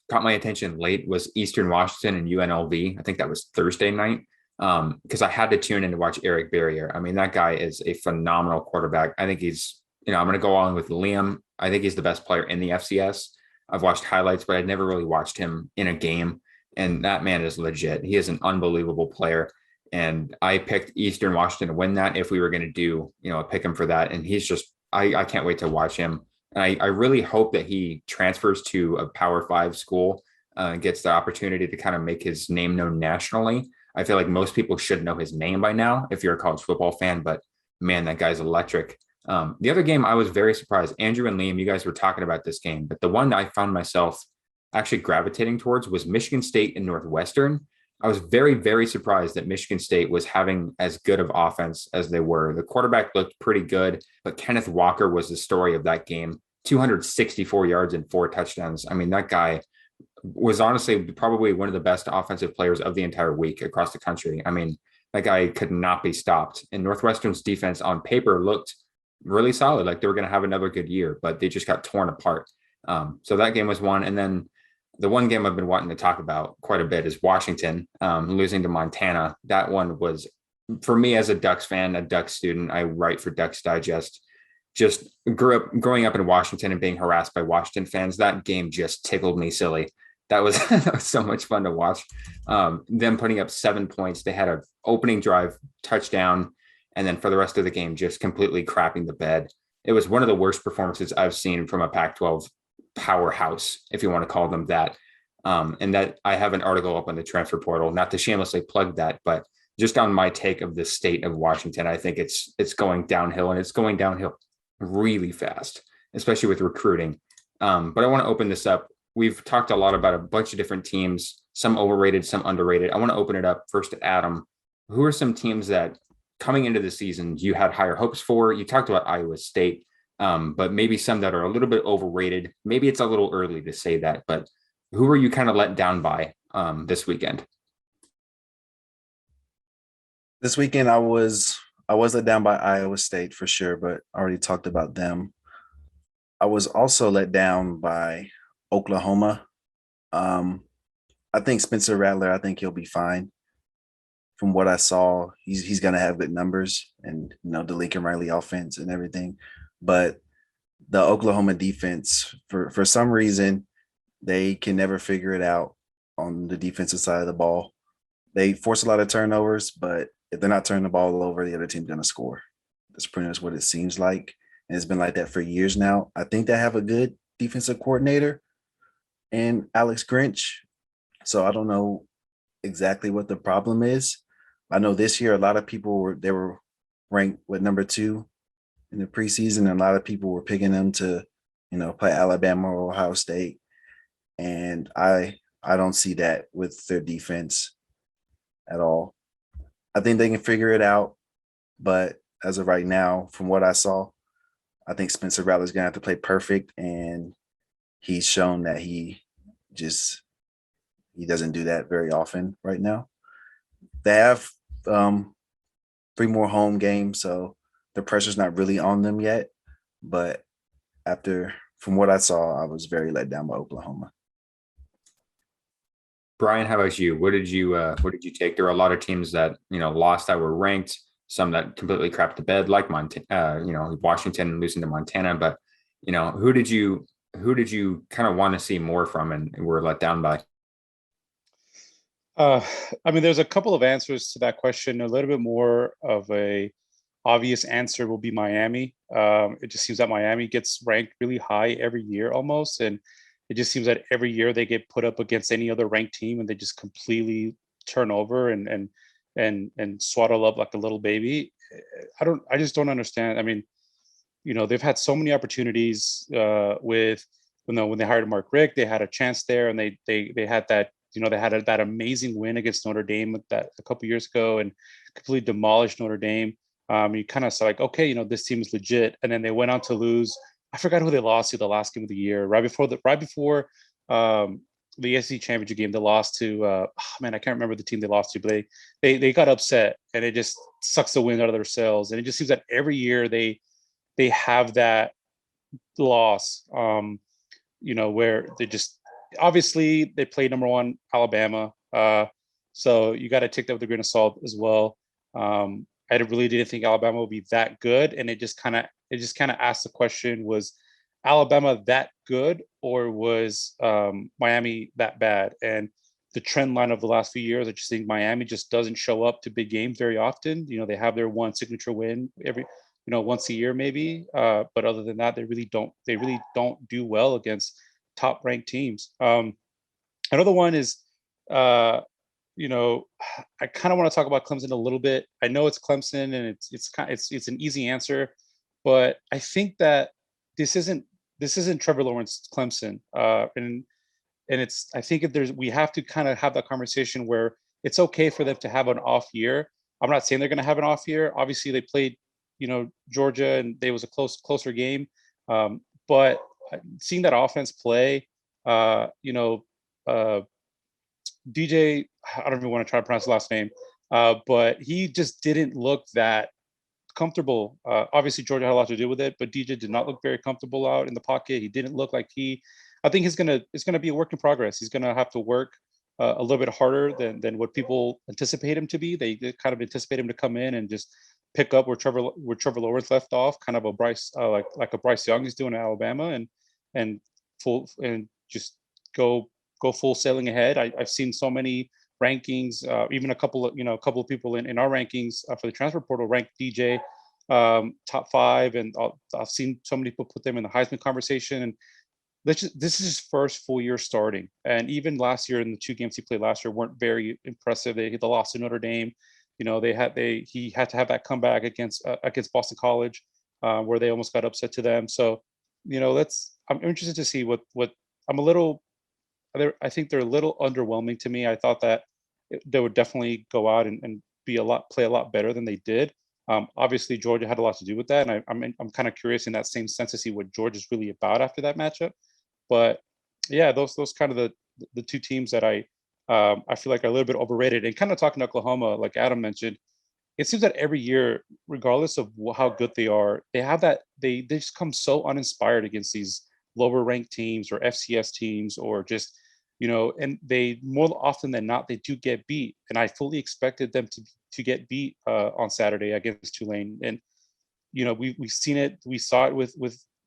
caught my attention late was Eastern Washington and UNLV. I think that was Thursday night, because I had to tune in to watch Eric Barrier. I mean, that guy is a phenomenal quarterback. I think he's, I'm going to go on with Liam. I think he's the best player in the FCS. I've watched highlights, but I'd never really watched him in a game. And that man is legit. He is an unbelievable player. And I picked Eastern Washington to win that if we were going to do, a pick him for that. And he's just, I can't wait to watch him. And I really hope that he transfers to a Power 5 school and gets the opportunity to kind of make his name known nationally. I feel like most people should know his name by now if you're a college football fan, but man, that guy's electric. The other game, I was very surprised. Andrew and Liam, you guys were talking about this game, but the one that I found myself actually gravitating towards was Michigan State and Northwestern. I was very, very surprised that Michigan State was having as good of offense as they were. The quarterback looked pretty good, but Kenneth Walker was the story of that game. 264 yards and 4 touchdowns. I mean, that guy was honestly probably one of the best offensive players of the entire week across the country. I mean, that guy could not be stopped. And Northwestern's defense on paper looked really solid. Like they were going to have another good year, but they just got torn apart. So that game was one. And then the one game I've been wanting to talk about quite a bit is Washington losing to Montana. That one was, for me as a Ducks fan, a Ducks student, I write for Ducks Digest, just growing up in Washington and being harassed by Washington fans. That game just tickled me silly. That was, that was so much fun to watch. Them putting up 7 points. They had an opening drive touchdown, and then for the rest of the game, just completely crapping the bed. It was one of the worst performances I've seen from a Pac-12 powerhouse, if you want to call them that. And that I have an article up on the transfer portal, not to shamelessly plug that, but just on my take of the state of Washington, I think it's going downhill, and it's going downhill really fast, especially with recruiting. But I want to open this up. We've talked a lot about a bunch of different teams, some overrated, some underrated. I want to open it up first to Adam. Who are some teams that coming into the season you had higher hopes for? You talked about Iowa State, but maybe some that are a little bit overrated. Maybe it's a little early to say that, but who are you kind of let down by this weekend? This weekend, I was let down by Iowa State for sure, but I already talked about them. I was also let down by Oklahoma. I think Spencer Rattler, I think he'll be fine. From what I saw, he's going to have good numbers and, the Lincoln Riley offense and everything. But the Oklahoma defense, for some reason, they can never figure it out on the defensive side of the ball. They force a lot of turnovers, but if they're not turning the ball over, the other team's going to score. That's pretty much what it seems like. And it's been like that for years now. I think they have a good defensive coordinator and Alex Grinch. So I don't know exactly what the problem is. I know this year, a lot of people were ranked with number 2 in the preseason. A lot of people were picking them to, play Alabama or Ohio State. And I don't see that with their defense at all. I think they can figure it out, but as of right now, from what I saw, I think Spencer Rattler's gonna have to play perfect, and he's shown that he doesn't do that very often right now. They have 3 more home games, so the pressure's not really on them yet. But from what I saw, I was very let down by Oklahoma. Brian, how about you? What did you take? There were a lot of teams that lost that were ranked, some that completely crapped the bed, like Montana, Washington losing to Montana. But who did you kind of want to see more from and were let down by? I mean, there's a couple of answers to that question. A little bit more of a obvious answer will be Miami. It just seems that Miami gets ranked really high every year almost, and it just seems that every year they get put up against any other ranked team and they just completely turn over and swaddle up like a little baby. I just don't understand. I mean, they've had so many opportunities with when they hired Mark Richt, they had a chance there, and they had that. They had that amazing win against Notre Dame that a couple years ago and completely demolished Notre Dame. You kind of saw like, okay, this team is legit, and then they went on to lose. I forgot who they lost to the last game of the year, right before the SEC championship game. They lost to I can't remember the team they lost to, but they got upset, and it just sucks the wind out of their sails. And it just seems that every year they have that loss, where they just obviously they played number 1 Alabama, so you got to take that with a grain of salt as well. I really didn't think Alabama would be that good, and it just kind of asked the question: was Alabama that good, or was Miami that bad? And the trend line of the last few years, I just think Miami just doesn't show up to big games very often. They have their one signature win every once a year maybe, but other than that, they really don't do well against top ranked teams. Another one is I kind of want to talk about Clemson a little bit. I know it's Clemson and it's an easy answer, but I think that this isn't Trevor Lawrence Clemson, and I think we have to kind of have that conversation where it's okay for them to have an off year. I'm not saying they're going to have an off year. Obviously, they played Georgia, and it was a closer game, but seeing that offense play, DJ, I don't even want to try to pronounce the last name, but he just didn't look that comfortable. Obviously, Georgia had a lot to do with it, but DJ did not look very comfortable out in the pocket. He didn't look like I think it's gonna be a work in progress. He's gonna have to work a little bit harder than what people anticipate him to be. They kind of anticipate him to come in and just pick up where Trevor Lawrence left off, kind of a Bryce like a Bryce Young is doing at Alabama, and just go full sailing ahead. I've seen so many rankings, even a couple of people in our rankings for the transfer portal ranked DJ top 5, and I've seen so many people put them in the Heisman conversation. And this is his first full year starting, and even last year in the 2 games he played last year weren't very impressive. They lost to Notre Dame. He had to have that comeback against Boston College, where they almost got upset to them. So I'm interested to see what I think they're a little underwhelming to me. I thought that they would definitely go out and play a lot better than they did. Obviously, Georgia had a lot to do with that, and I'm kind of curious in that same sense to see what Georgia's really about after that matchup. But yeah, those kind of the 2 teams that I feel like are a little bit overrated. And kind of talking to Oklahoma, like Adam mentioned, it seems that every year, regardless of how good they are, they have that they just come so uninspired against these lower ranked teams or FCS teams, or just and they more often than not they do get beat. And I fully expected them to get beat on Saturday against Tulane. And we've seen it. We saw it with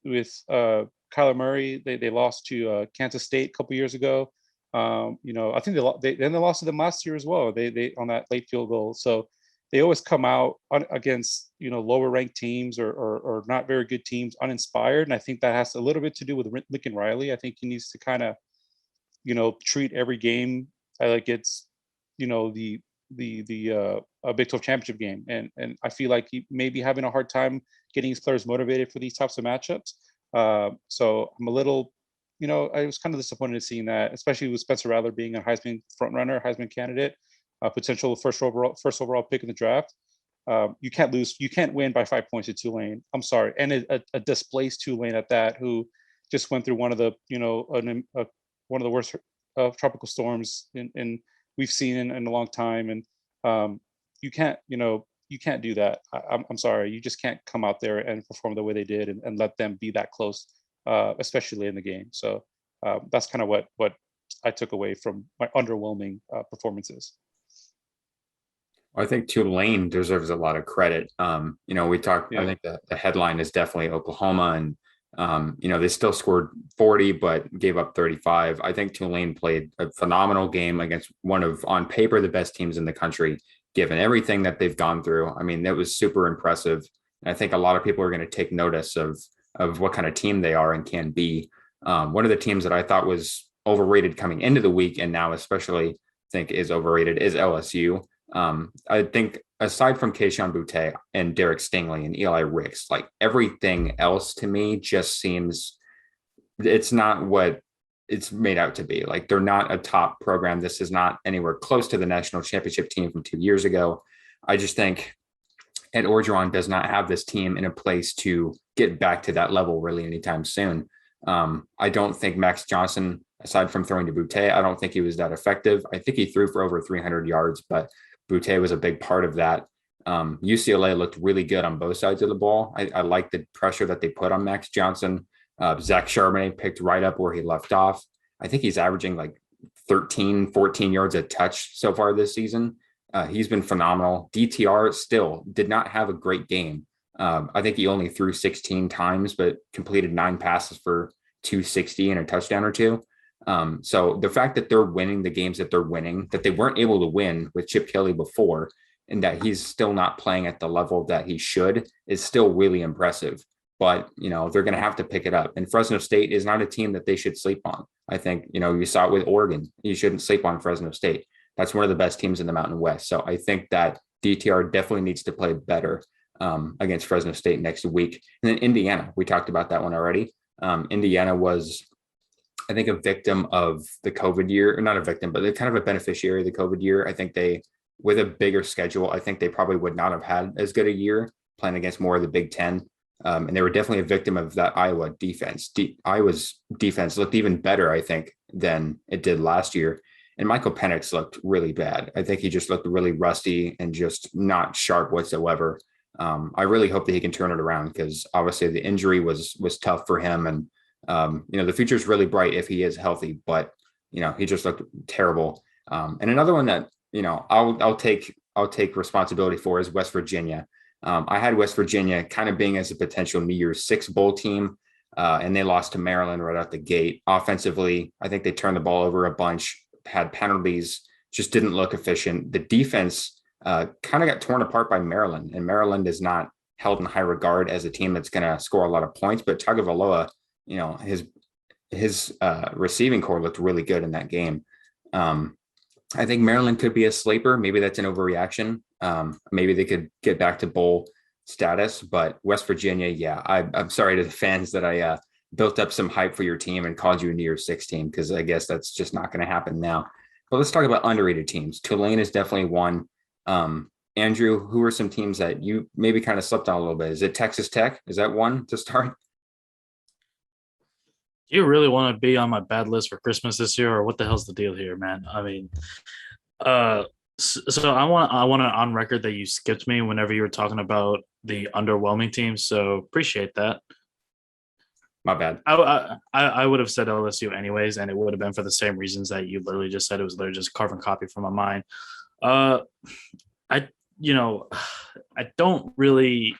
Kyler Murray. They lost to Kansas State a couple years ago. I think they lost to them last year as well. They on that late field goal. So they always come out against lower ranked teams or not very good teams uninspired. And I think that has a little bit to do with Lincoln Riley. I think he needs to kind of treat every game like it's the a Big 12 championship game, and I feel like he may be having a hard time getting his players motivated for these types of matchups. So I'm a little, I was kind of disappointed in seeing that, especially with Spencer Rattler being a Heisman frontrunner, Heisman candidate, potential first overall pick in the draft. You can't lose. You can't win by 5 points to Tulane. I'm sorry, and a displaced Tulane at that, who just went through one of the one of the worst tropical storms in we've seen in a long time, and you can't do that. I'm sorry, you just can't come out there and perform the way they did and let them be that close, especially in the game. So that's kind of what I took away from my underwhelming performances. I think Tulane deserves a lot of credit. We talked, I think the headline is definitely Oklahoma, and they still scored 40, but gave up 35. I think Tulane played a phenomenal game against one of, on paper, the best teams in the country, given everything that they've gone through. I mean, that was super impressive. And I think a lot of people are going to take notice of what kind of team they are and can be. One of the teams that I thought was overrated coming into the week, and now especially think is overrated, is LSU. I think aside from Keishawn Butte and Derek Stingley and Eli Ricks, like everything else to me just seems it's not what it's made out to be. Like, they're not a top program. This is not anywhere close to the national championship team from 2 years ago. I just think Ed Orgeron does not have this team in a place to get back to that level really anytime soon. I don't think Max Johnson, aside from throwing to Butte, I don't think he was that effective. I think he threw for over 300 yards, but Butte was a big part of that. UCLA looked really good on both sides of the ball. I like the pressure that they put on Max Johnson. Zach Charbonnet picked right up where he left off. I think he's averaging like 13, 14 yards a touch so far this season. He's been phenomenal. DTR still did not have a great game. I think he only threw 16 times, but completed 9 passes for 260 and a touchdown or two. So the fact that they're winning the games that they're winning, that they weren't able to win with Chip Kelly before, and that he's still not playing at the level that he should, is still really impressive. But, they're going to have to pick it up. And Fresno State is not a team that they should sleep on. I think, you saw it with Oregon. You shouldn't sleep on Fresno State. That's one of the best teams in the Mountain West. So I think that DTR definitely needs to play better against Fresno State next week. And then Indiana, we talked about that one already. Indiana was, I think, a victim of the COVID year, or not a victim, but they're kind of a beneficiary of the COVID year. I think with a bigger schedule, I think they probably would not have had as good a year playing against more of the Big Ten. And they were definitely a victim of that Iowa defense. Iowa's defense looked even better, I think, than it did last year. And Michael Penix looked really bad. I think he just looked really rusty and just not sharp whatsoever. I really hope that he can turn it around, because obviously the injury was tough for him. And, the future is really bright if he is healthy, but, he just looked terrible. And another one that, I'll take responsibility for is West Virginia. I had West Virginia kind of being as a potential New Year's Six bowl team, and they lost to Maryland right out the gate. Offensively, I think they turned the ball over a bunch, had penalties, just didn't look efficient. The defense kind of got torn apart by Maryland, and Maryland is not held in high regard as a team that's going to score a lot of points. But Tagovailoa, his receiving core looked really good in that game. I think Maryland could be a sleeper. Maybe that's an overreaction. Maybe they could get back to bowl status, but West Virginia, I'm sorry to the fans that I built up some hype for your team and called you a New Year's Six team, because I guess that's just not going to happen now. But let's talk about underrated teams. Tulane is definitely one. Andrew, who are some teams that you maybe kind of slept on a little bit? Is it Texas Tech? Is that one to start? You really want to be on my bad list for Christmas this year, or what the hell's the deal here, man? I mean, so I want it on record that you skipped me whenever you were talking about the underwhelming teams. So appreciate that. My bad. I would have said LSU anyways, and it would have been for the same reasons that you literally just said. It was literally just carbon copy from my mind. I don't really,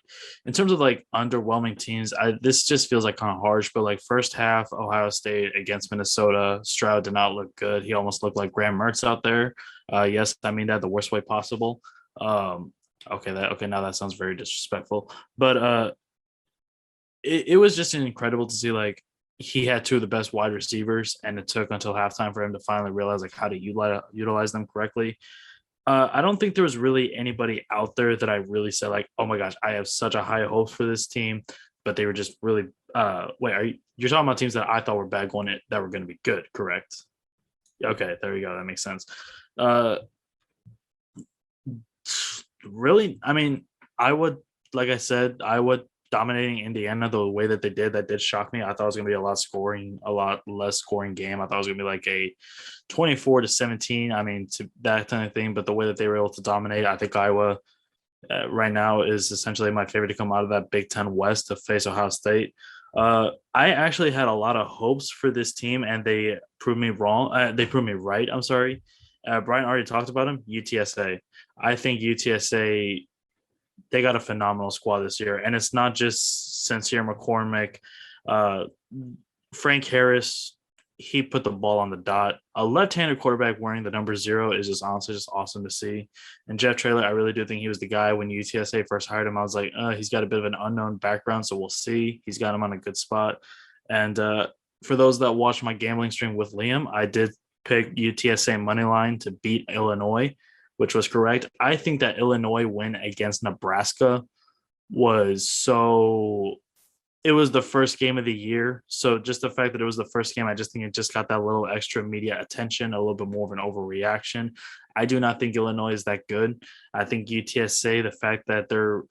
in terms of like underwhelming teams, this just feels like kind of harsh, but like first half, Ohio State against Minnesota, Stroud did not look good. He almost looked like Graham Mertz out there. Yes, I mean that the worst way possible. Okay, now that sounds very disrespectful, but it was just incredible to see, like, he had 2 of the best wide receivers, and it took until halftime for him to finally realize like how to utilize them correctly. I don't think there was really anybody out there that I really said like, oh my gosh, I have such a high hopes for this team, but they were just really. Wait, you're talking about teams that I thought were bad going it that were going to be good, correct? Okay, there we go. That makes sense. Uh, really, I mean, I would, like I said, I would dominating Indiana the way that they did. That did shock me. I thought it was going to be a lot less scoring game. I thought it was going to be like a 24-17. I mean, to that kind of thing. But the way that they were able to dominate, I think Iowa right now is essentially my favorite to come out of that Big Ten West to face Ohio State. I actually had a lot of hopes for this team, and they proved me wrong. They proved me right. I'm sorry. Brian already talked about him. UTSA. I think UTSA, they got a phenomenal squad this year, and it's not just Sincere McCormick. Uh, Frank Harris, he put the ball on the dot. A left-handed quarterback wearing the number 0 is just honestly just awesome to see. And Jeff Traylor, I really do think he was the guy when UTSA first hired him. I was like, he's got a bit of an unknown background, so we'll see. He's got him on a good spot. And for those that watched my gambling stream with Liam, I did pick UTSA money line to beat Illinois, which was correct. I think that Illinois win against Nebraska was so. It was the first game of the year. So just the fact that it was the first game, I just think it just got that little extra media attention, a little bit more of an overreaction. I do not think Illinois is that good. I think UTSA, the fact that they're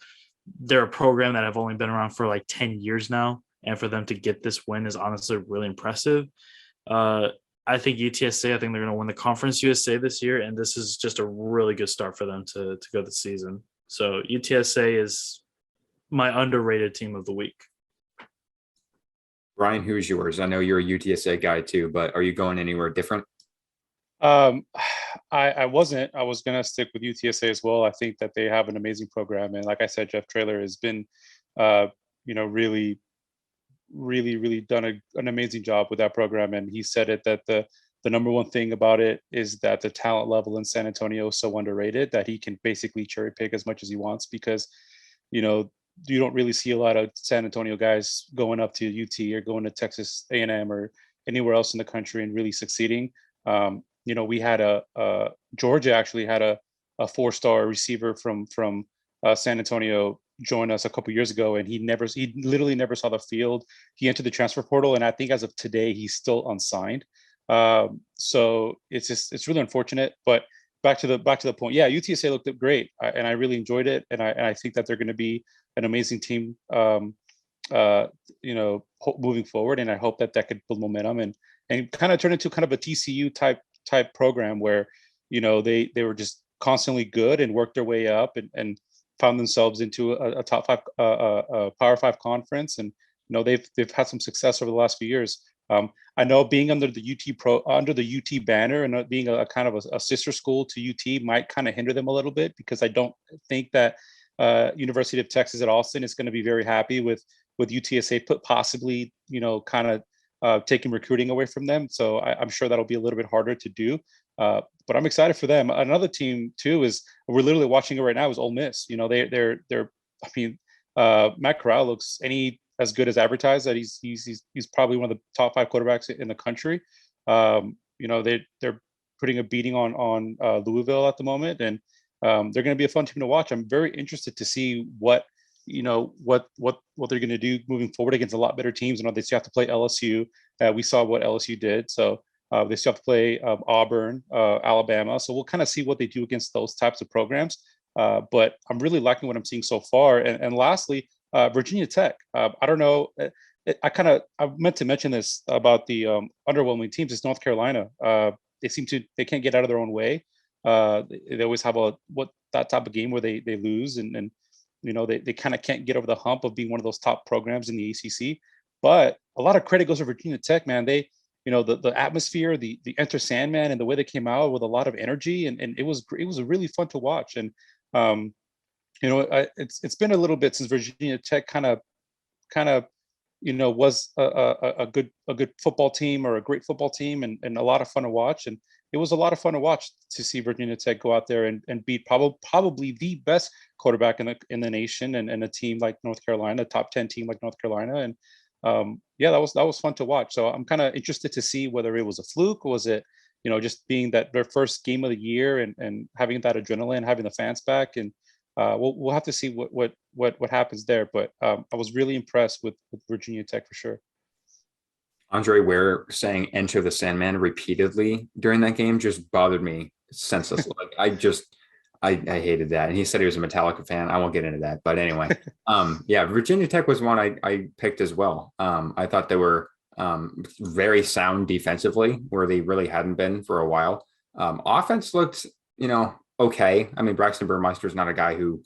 a program that have only been around for like 10 years now, and for them to get this win is honestly really impressive. I think UTSA, I think they're going to win the Conference USA this year, and this is just a really good start for them to go the season. So UTSA is my underrated team of the week. Brian, who's yours? I know you're a UTSA guy too, but are you going anywhere different? I wasn't. I was gonna stick with UTSA as well. I think that they have an amazing program, and like I said, Jeff Traylor has been, really, really, really done an amazing job with that program. And he said it that the number one thing about it is that the talent level in San Antonio is so underrated that he can basically cherry pick as much as he wants because, you don't really see a lot of San Antonio guys going up to UT or going to Texas A&M or anywhere else in the country and really succeeding. We had Georgia actually had a 4-star receiver from San Antonio join us a couple years ago, and he literally never saw the field. He entered the transfer portal, and I think as of today, he's still unsigned. So it's really unfortunate, but back to the point. Yeah, UTSA looked great, and I really enjoyed it, and I think that they're going to be an amazing team, moving forward. And I hope that could build momentum and kind of turn into kind of a TCU type program where, they were just constantly good and worked their way up and found themselves into a top 5, Power 5 conference. And, they've had some success over the last few years. I know being under the UT banner and being a kind of a sister school to UT might kind of hinder them a little bit, because I don't think that University of Texas at Austin is going to be very happy with UTSA possibly, kind of taking recruiting away from them. So I'm sure that'll be a little bit harder to do. But I'm excited for them. Another team too is we're literally watching it right now is Ole Miss. Matt Corral looks as good as advertised. That he's probably one of the top 5 quarterbacks in the country. They're putting a beating on Louisville at the moment, and they're going to be a fun team to watch. I'm very interested to see what they're going to do moving forward against a lot better teams. They still have to play LSU. We saw what LSU did, so they still have to play Auburn, Alabama. So we'll kind of see what they do against those types of programs. But I'm really liking what I'm seeing so far. And lastly, Virginia Tech. I don't know. I meant to mention this about the underwhelming teams. It's North Carolina. They can't get out of their own way. They always have that type of game where they lose and they kind of can't get over the hump of being one of those top programs in the ACC. But a lot of credit goes to Virginia Tech, man. They, the atmosphere, the Enter Sandman, and the way they came out with a lot of energy, and it was really fun to watch. And it's been a little bit since Virginia Tech kind of was a good football team or a great football team, and a lot of fun to watch. And it was a lot of fun to watch to see Virginia Tech go out there and beat probably the best quarterback in the nation, and a team like North Carolina, a top 10 team like North Carolina. And that was fun to watch. So I'm kind of interested to see whether it was a fluke, was it just being that their first game of the year and having that adrenaline, having the fans back, and we'll have to see what happens there. But I was really impressed with Virginia Tech for sure. Andre Ware saying "Enter the Sandman" repeatedly during that game just bothered me senseless. Like I hated that. And he said he was a Metallica fan. I won't get into that, but anyway, yeah, Virginia Tech was one I picked as well. I thought they were very sound defensively, where they really hadn't been for a while. Offense looked, okay. I mean, Braxton Burmeister is not a guy who,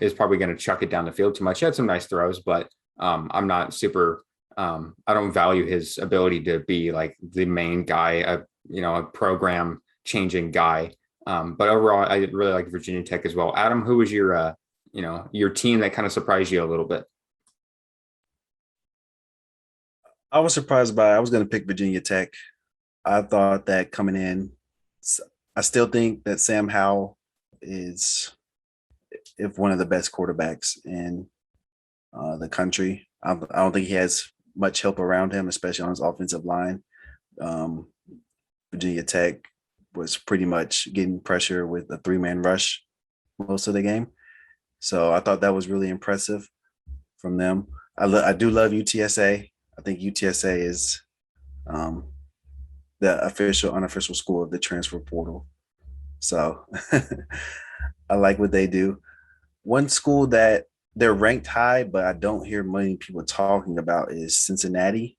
is probably going to chuck it down the field too much. He had some nice throws, but I'm not super. I don't value his ability to be like the main guy, a program changing guy. But overall, I really like Virginia Tech as well. Adam, who was your team that kind of surprised you a little bit? I was surprised I was going to pick Virginia Tech. I thought that coming in, I still think that Sam Howell is one of the best quarterbacks in the country. I don't think he has much help around him, especially on his offensive line. Virginia Tech was pretty much getting pressure with a 3-man rush most of the game. So I thought that was really impressive from them. I do love UTSA. I think UTSA is the unofficial school of the transfer portal. So I like what they do. One school that they're ranked high, but I don't hear many people talking about is Cincinnati.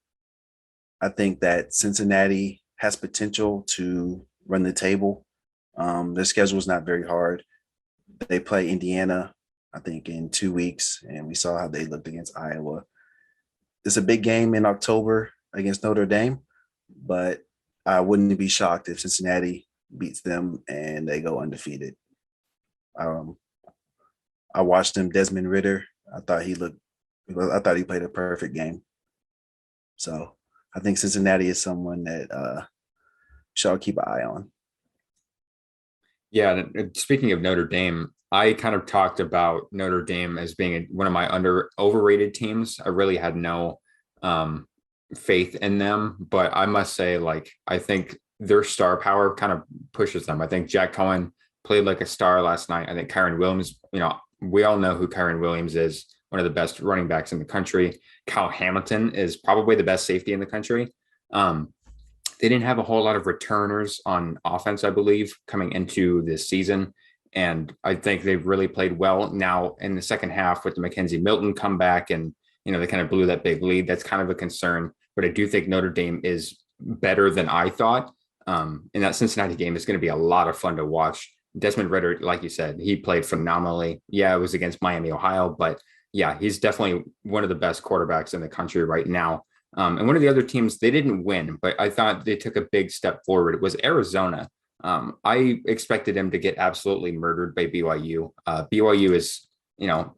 I think that Cincinnati has potential to run the table. Their schedule is not very hard. They play Indiana, I think, in 2 weeks, and we saw how they looked against Iowa. It's a big game in October against Notre Dame, but I wouldn't be shocked if Cincinnati beats them and they go undefeated. I watched him, Desmond Ridder. I thought he played a perfect game. So I think Cincinnati is someone that shall keep an eye on. Yeah. Speaking of Notre Dame, I kind of talked about Notre Dame as being one of my overrated teams. I really had no faith in them, but I must say, I think their star power kind of pushes them. I think Jack Cohen played like a star last night. I think Kyron Williams, we all know who Kyron Williams is, one of the best running backs in the country. Kyle Hamilton is probably the best safety in the country. They didn't have a whole lot of returners on offense, I believe, coming into this season. And I think they've really played well now in the second half with the McKenzie Milton comeback. And, they kind of blew that big lead. That's kind of a concern. But I do think Notre Dame is better than I thought. And that Cincinnati game is going to be a lot of fun to watch. Desmond Ridder, like you said, he played phenomenally. Yeah, it was against Miami, Ohio. But yeah, he's definitely one of the best quarterbacks in the country right now. And one of the other teams, they didn't win, but I thought they took a big step forward. It was Arizona. I expected them to get absolutely murdered by BYU. BYU is,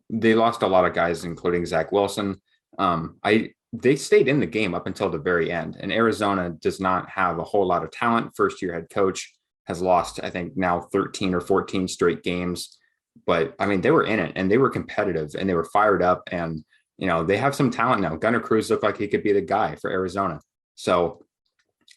they lost a lot of guys, including Zach Wilson. They stayed in the game up until the very end. And Arizona does not have a whole lot of talent. First-year head coach has lost, I think, now 13 or 14 straight games. But, I mean, they were in it, and they were competitive, and they were fired up, and they have some talent now. Gunnar Cruz looked like he could be the guy for Arizona. So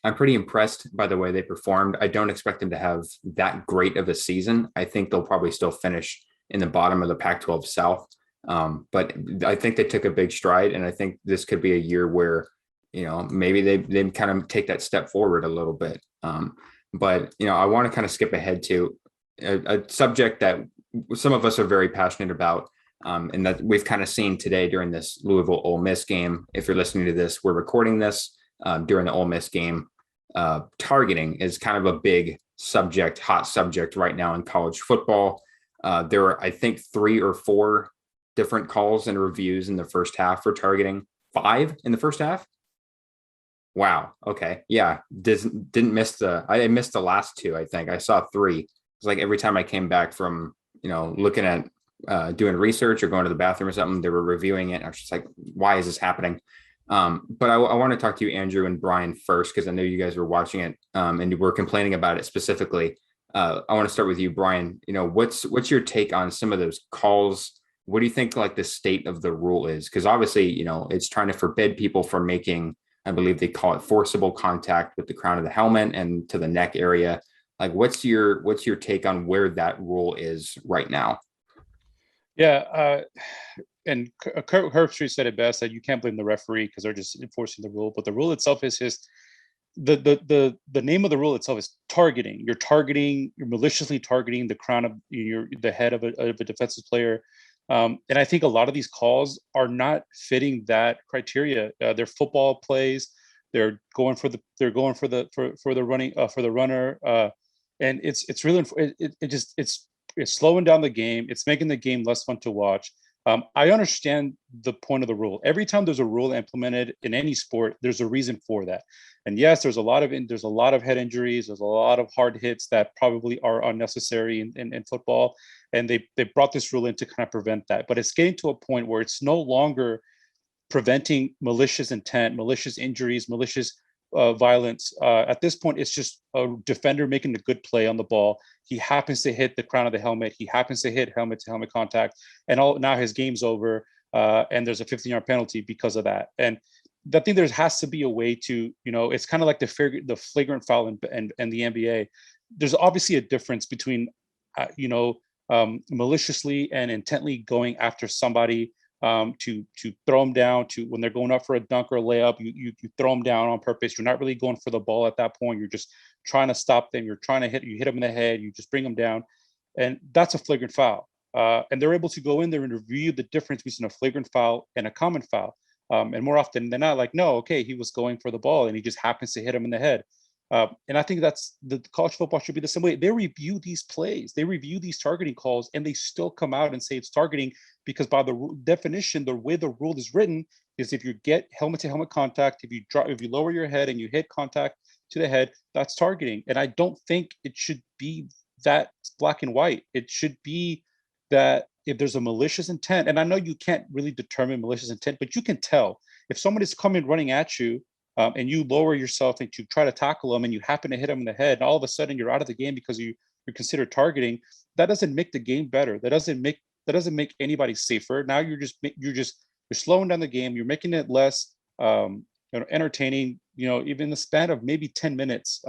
I'm pretty impressed by the way they performed. I don't expect them to have that great of a season. I think they'll probably still finish in the bottom of the Pac-12 South. But I think they took a big stride, and I think this could be a year where, maybe they kind of take that step forward a little bit. But I want to kind of skip ahead to a subject that some of us are very passionate about. And that we've kind of seen today during this Louisville-Ole Miss game. If you're listening to this, we're recording this during the Ole Miss game. Targeting is kind of a big subject, hot subject right now in college football. There were, I think, 3 or 4 different calls and reviews in the first half for targeting. 5 in the first half? Wow. Okay. Yeah. Didn't miss I missed the last 2, I think. I saw 3. It's like every time I came back from, looking at doing research or going to the bathroom or something, they were reviewing it. I was just like, why is this happening? But I want to talk to you, Andrew and Brian, first, because I know you guys were watching it and you were complaining about it specifically. I want to start with you, Brian. What's your take on some of those calls? What do you think the state of the rule is? Because obviously, it's trying to forbid people from making I believe they call it forcible contact with the crown of the helmet and to the neck area. Like, what's your take on where that rule is right now? Yeah, and Kurt Herbstreit said it best, that you can't blame the referee because they're just enforcing the rule, but the rule itself is just the name of the rule itself is targeting. You're maliciously targeting the crown of the head of a defensive player. And I think a lot of these calls are not fitting that criteria. They're football plays. They're going for the runner. And it's really it's slowing down the game. It's making the game less fun to watch. I understand the point of the rule. Every time there's a rule implemented in any sport, there's a reason for that. And yes, there's a lot of head injuries. There's a lot of hard hits that probably are unnecessary in football. And they brought this rule in to kind of prevent that. But it's getting to a point where it's no longer preventing malicious intent, malicious injuries, malicious violence. At this point, it's just a defender making a good play on the ball. He happens to hit the crown of the helmet. He happens to hit helmet-to-helmet contact, and now his game's over. And there's a 15-yard penalty because of that. And I think there has to be a way to, it's kind of like the flagrant foul and the NBA. There's obviously a difference between, maliciously and intently going after somebody to throw them down, to when they're going up for a dunk or a layup, you throw them down on purpose. You're not really going for the ball at that point. You're just trying to stop them. You're trying to hit them in the head. You just bring them down. And that's a flagrant foul. And they're able to go in there and review the difference between a flagrant foul and a common foul. And more often than not, like, no, okay, he was going for the ball and he just happens to hit him in the head. And I think that's the college football should be the same way. They review these plays, they review these targeting calls, and they still come out and say it's targeting because by the definition, the way the rule is written is if you get helmet-to-helmet contact, if you lower your head and you hit contact to the head, that's targeting. And I don't think it should be that black and white. It should be that if there's a malicious intent, and I know you can't really determine malicious intent, but you can tell if someone is coming running at you and you lower yourself and to try to tackle them and you happen to hit them in the head, and all of a sudden you're out of the game because you're considered targeting. That doesn't make the game better. That doesn't make anybody safer. Now you're slowing down the game. You're making it less entertaining. Even the span of maybe 10 minutes.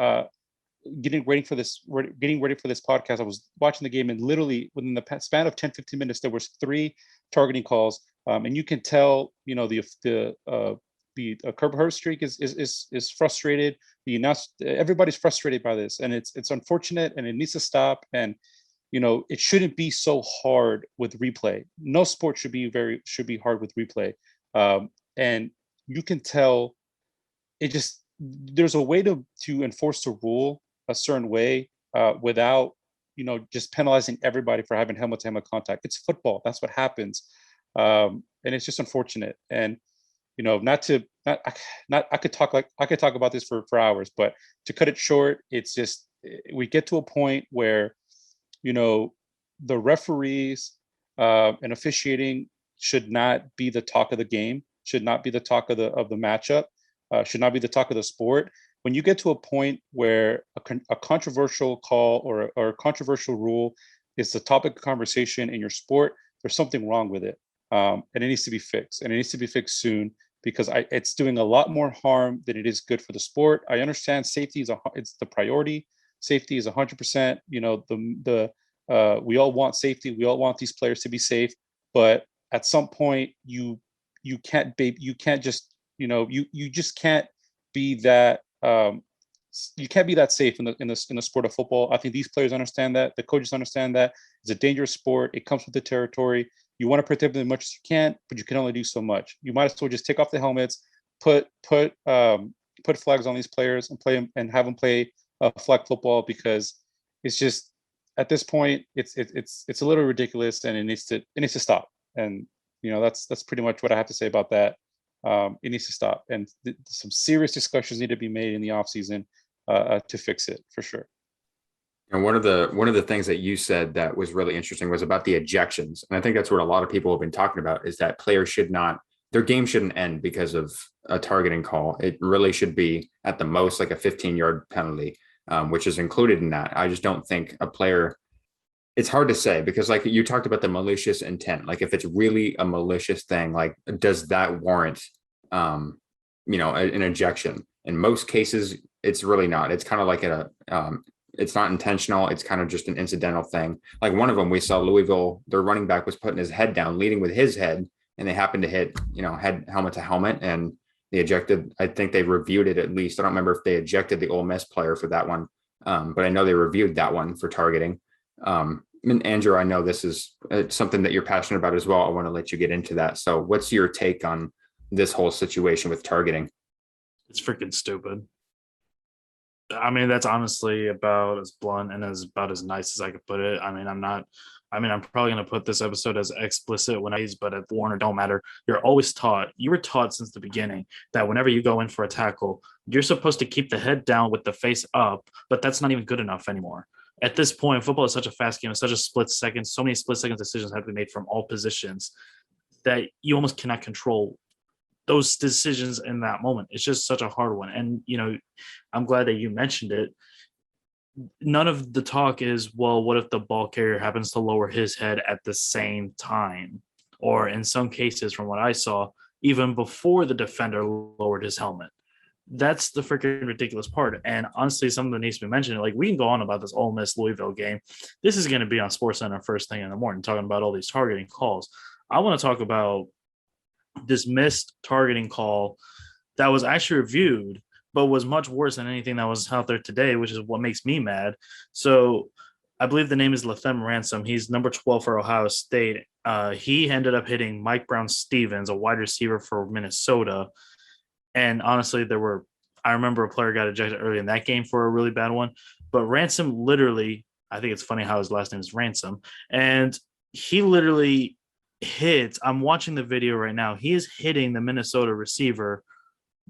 Getting ready for this podcast, I was watching the game, and literally within the span of 10-15 minutes, there was 3 targeting calls, and you can tell, the Kurt Herbstreit is frustrated. Everybody's frustrated by this, and it's unfortunate, and it needs to stop. And it shouldn't be so hard with replay. No sport should be hard with replay, and you can tell there's a way to enforce the rule a certain way without just penalizing everybody for having helmet-to-helmet contact. It's football. That's what happens, and it's just unfortunate. And I could talk about this for hours, but to cut it short, it's just we get to a point where the referees and officiating should not be the talk of the game, should not be the talk of the matchup, should not be the talk of the sport. When you get to a point where a controversial call or a controversial rule is the topic of conversation in your sport, there's something wrong with it, and it needs to be fixed, and it needs to be fixed soon, because it's doing a lot more harm than it is good for the sport. I understand safety it's the priority. Safety is 100%. We all want safety. We all want these players to be safe, but at some point you can't just be that. You can't be that safe in the sport of football. I think these players understand that. The coaches understand that. It's a dangerous sport. It comes with the territory. You want to protect them as much as you can, but you can only do so much. You might as well just take off the helmets, put flags on these players, and play them, and have them play flag football, because it's just at this point it's a little ridiculous, and it needs to stop. And that's pretty much what I have to say about that. It needs to stop, and some serious discussions need to be made in the off season to fix it, for sure. And one of the things that you said that was really interesting was about the ejections. And I think that's what a lot of people have been talking about, is that players their game shouldn't end because of a targeting call. It really should be at the most like a 15-yard penalty, which is included in that. I just don't think a player, it's hard to say, because like you talked about the malicious intent, like if it's really a malicious thing, like does that warrant an ejection. In most cases, it's really not. It's kind of like it's not intentional. It's kind of just an incidental thing. Like one of them, we saw Louisville, their running back was putting his head down, leading with his head, and they happened to hit, head helmet to helmet, and they ejected. I think they reviewed it at least. I don't remember if they ejected the Ole Miss player for that one, but I know they reviewed that one for targeting. And Andrew, I know this is something that you're passionate about as well. I want to let you get into that. So what's your take on this whole situation with targeting? It's freaking stupid. I mean, that's honestly about as blunt and about as nice as I could put it. I'm probably going to put this episode as explicit but at Warner, don't matter. You were taught since the beginning that whenever you go in for a tackle, you're supposed to keep the head down with the face up, but that's not even good enough anymore. At this point, football is such a fast game. It's such a split second. So many split second decisions have to be made from all positions that you almost cannot control those decisions in that moment. It's just such a hard one. And, I'm glad that you mentioned it. None of the talk is, well, what if the ball carrier happens to lower his head at the same time? Or in some cases, from what I saw, even before the defender lowered his helmet. That's the freaking ridiculous part. And honestly, something that needs to be mentioned, like we can go on about this Ole Miss Louisville game. This is going to be on SportsCenter first thing in the morning, talking about all these targeting calls. I want to talk about this missed targeting call that was actually reviewed, but was much worse than anything that was out there today, which is what makes me mad. So I believe the name is Lathem Ransom. He's number 12 for Ohio State. He ended up hitting Mike Brown-Stevens, a wide receiver for Minnesota. And honestly, I remember a player got ejected early in that game for a really bad one. But Ransom literally, I think it's funny how his last name is Ransom. And he literally hits, I'm watching the video right now. He is hitting the Minnesota receiver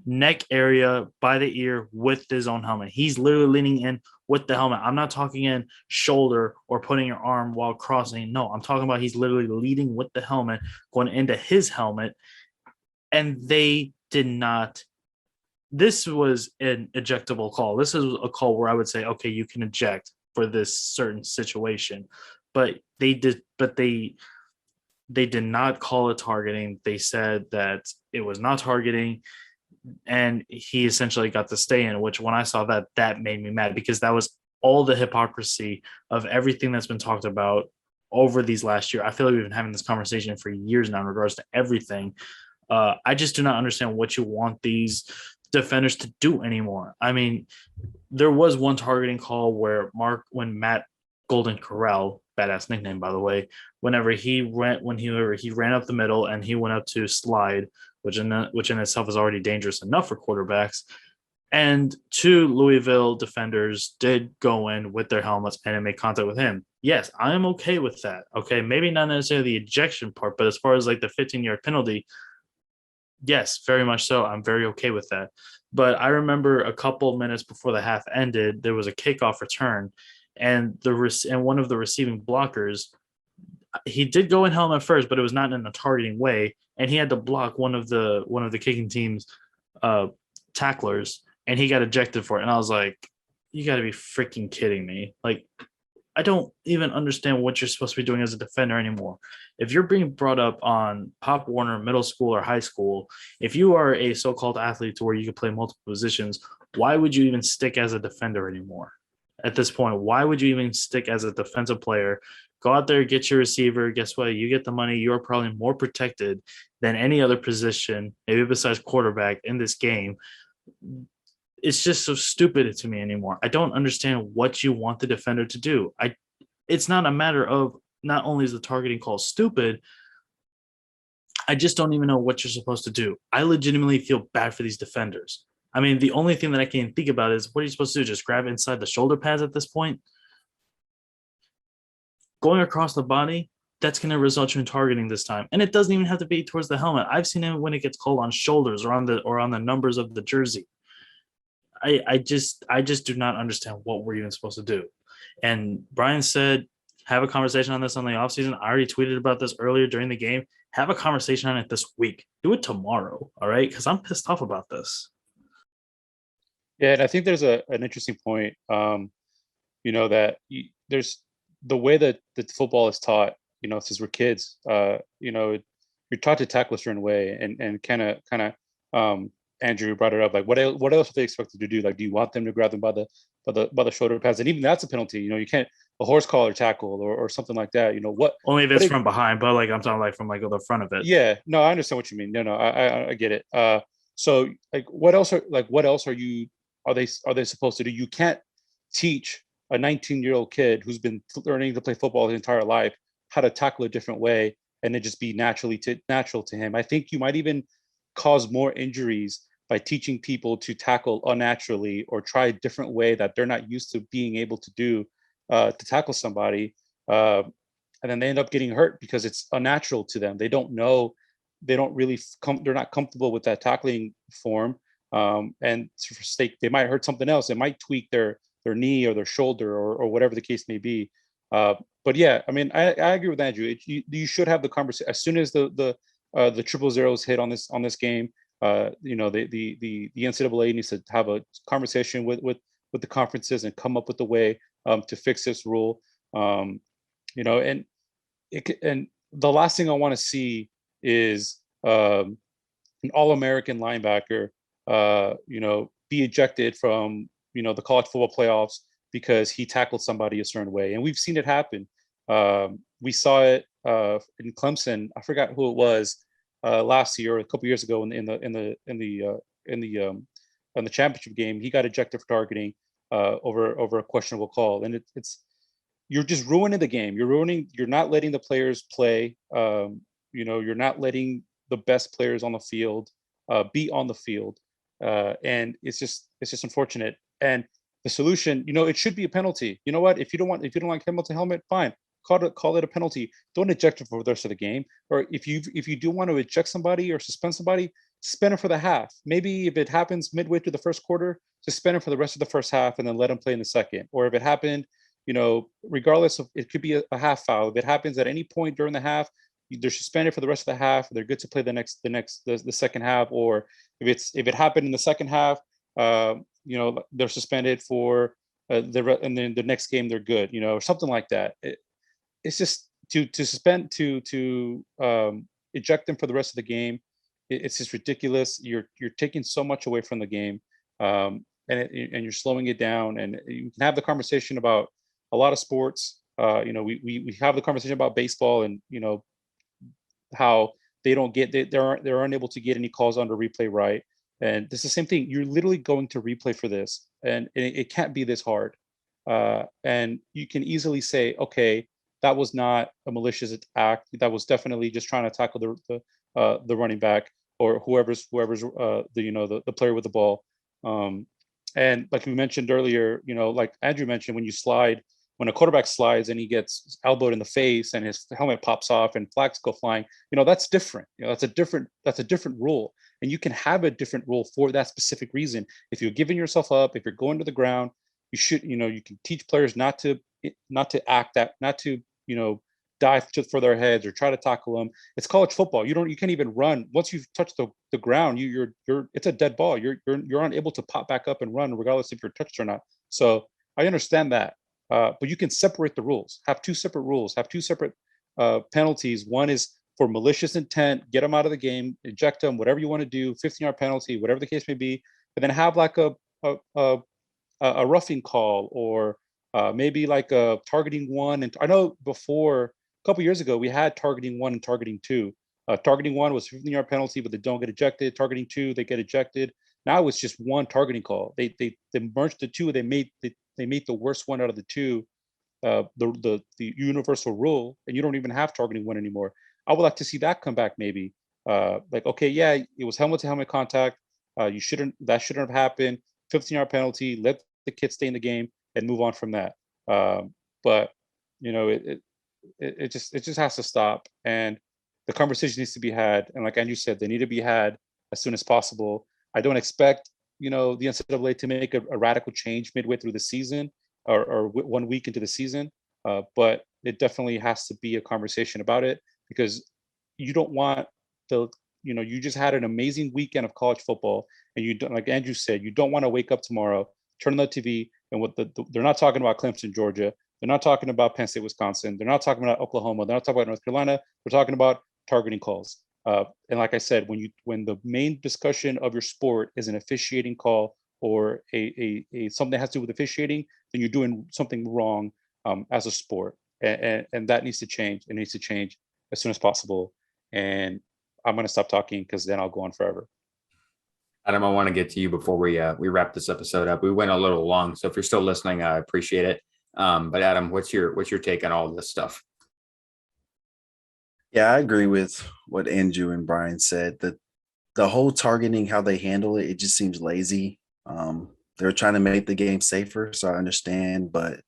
neck area by the ear with his own helmet. He's literally leaning in with the helmet. I'm not talking in shoulder or putting your arm while crossing. No, I'm talking about he's literally leading with the helmet, going into his helmet. And they did not. This was an ejectable call. This is a call where I would say, okay, you can eject for this certain situation. But they did not call it targeting. They said that it was not targeting. And he essentially got to stay in, which when I saw that made me mad, because that was all the hypocrisy of everything that's been talked about over these last year. I feel like we've been having this conversation for years now in regards to everything. I just do not understand what you want these defenders to do anymore. I mean, there was one targeting call where when Matt Golden Corral, badass nickname by the way, whenever he ran up the middle and he went up to slide, which in itself is already dangerous enough for quarterbacks. And two Louisville defenders did go in with their helmets and make contact with him. Yes, I am okay with that. Okay, maybe not necessarily the ejection part, but as far as like the 15-yard penalty, yes, very much so. I'm very okay with that. But I remember a couple minutes before the half ended, there was a kickoff return, and one of the receiving blockers, he did go in helmet first, but it was not in a targeting way, and he had to block one of the kicking team's tacklers, and he got ejected for it. And I was like, you got to be freaking kidding me! Like, I don't even understand what you're supposed to be doing as a defender anymore. If you're being brought up on Pop Warner middle school or high school, if you are a so-called athlete to where you can play multiple positions, why would you even stick as a defender anymore? At this point, why would you even stick as a defensive player? Go out there, get your receiver. Guess what? You get the money. You're probably more protected than any other position, maybe besides quarterback in this game. It's just so stupid to me anymore. I don't understand what you want the defender to do. It's not a matter of not only is the targeting call stupid, I just don't even know what you're supposed to do. I legitimately feel bad for these defenders. I mean, the only thing that I can think about is what are you supposed to do? Just grab inside the shoulder pads at this point? Going across the body, that's going to result in targeting this time. And it doesn't even have to be towards the helmet. I've seen it when it gets called on shoulders or on the numbers of the jersey. I just do not understand what we're even supposed to do. And Brian said, have a conversation on this on the offseason. I already tweeted about this earlier during the game. Have a conversation on it this week. Do it tomorrow, all right? Because I'm pissed off about this. Yeah, and I think there's an interesting point, there's the way that football is taught, since we're kids, you're taught to tackle a certain way and kind of Andrew brought it up. Like, what else are they expected to do? Like, do you want them to grab them by the shoulder pads? And even that's a penalty. You can't a horse collar tackle or something like that. What? Only if it's from behind, but like I'm talking like from like the front of it. Yeah, no, I understand what you mean. No, I get it. So like, what else are they supposed to do? You can't teach a 19-year-old kid who's been learning to play football his entire life how to tackle a different way and it just be natural to him. I think you might even cause more injuries by teaching people to tackle unnaturally or try a different way that they're not used to being able to do to tackle somebody. And then they end up getting hurt because it's unnatural to them. They don't know, they're not comfortable with that tackling form. And they might hurt something else. It might tweak their knee or their shoulder or whatever the case may be. But yeah, I mean, I agree with Andrew. You should have the conversation as soon as the 000s hit on this game. The NCAA needs to have a conversation with the conferences and come up with a way to fix this rule. And the last thing I want to see is an All-American linebacker, be ejected from the college football playoffs because he tackled somebody a certain way, and we've seen it happen. We saw it in Clemson. I forgot who it was last year or a couple years ago in the championship game. He got ejected for targeting over a questionable call, and you're just ruining the game. You're not letting the players play. You're not letting the best players on the field be on the field, and it's just unfortunate. And the solution, it should be a penalty. You know what? If you don't like helmet, fine. Call it a penalty. Don't eject it for the rest of the game. Or if you do want to eject somebody or suspend somebody, suspend it for the half. Maybe if it happens midway through the first quarter, suspend it for the rest of the first half and then let them play in the second. Or if it happened, regardless of, it could be a half foul. If it happens at any point during the half, they're suspended for the rest of the half. They're good to play the second half. Or if it happened in the second half, they're suspended for and then the next game they're good. Or something like that. It's just to suspend to eject them for the rest of the game. It's just ridiculous. You're taking so much away from the game, and you're slowing it down. And you can have the conversation about a lot of sports. We have the conversation about baseball and how they're unable to get any calls under replay right. And it's the same thing. You're literally going to replay for this, and it can't be this hard. And you can easily say, okay, that was not a malicious act. That was definitely just trying to tackle the running back or whoever's the player with the ball. And like we mentioned earlier, like Andrew mentioned, when a quarterback slides and he gets elbowed in the face and his helmet pops off and flags go flying, that's different. That's a different rule. And you can have a different rule for that specific reason. If you're giving yourself up, if you're going to the ground, you should, you can teach players not to act that, not to, dive for their heads or try to tackle them. It's college football. You can't even run. Once you've touched the ground, it's a dead ball. You're unable to pop back up and run regardless if you're touched or not. So I understand that. But you can separate the rules, have two separate rules, have two separate penalties. One is for malicious intent, get them out of the game, eject them, whatever you want to do, 15-yard penalty, whatever the case may be, but then have like a roughing call or maybe like a targeting one. And I know before, a couple years ago, we had targeting one and targeting two. Targeting one was 15-yard penalty, but they don't get ejected. Targeting two, they get ejected. Now it's just one targeting call. They merged the two. They made the worst one out of the two, the universal rule, and you don't even have targeting one anymore. I would like to see that come back maybe. Okay, yeah, it was helmet to helmet contact. That shouldn't have happened. 15-yard penalty. Let the kid stay in the game and move on from that. But it just has to stop, and the conversation needs to be had. And like Andrew said, they need to be had as soon as possible. I don't expect the NCAA to make a radical change midway through the season or 1 week into the season, but it definitely has to be a conversation about it, because you don't want you just had an amazing weekend of college football, and you don't, like Andrew said, you don't want to wake up tomorrow, turn on the TV, and they're not talking about Clemson, Georgia. They're not talking about Penn State, Wisconsin. They're not talking about Oklahoma. They're not talking about North Carolina. We're talking about targeting calls. And like I said, when the main discussion of your sport is an officiating call or a something that has to do with officiating, then you're doing something wrong as a sport, and that needs to change. It needs to change as soon as possible. And I'm going to stop talking because then I'll go on forever. Adam, I want to get to you before we wrap this episode up. We went a little long, so if you're still listening, I appreciate it. But Adam, what's your take on all this stuff? Yeah, I agree with what Andrew and Brian said. That the whole targeting, how they handle it, it just seems lazy. They're trying to make the game safer, so I understand, but it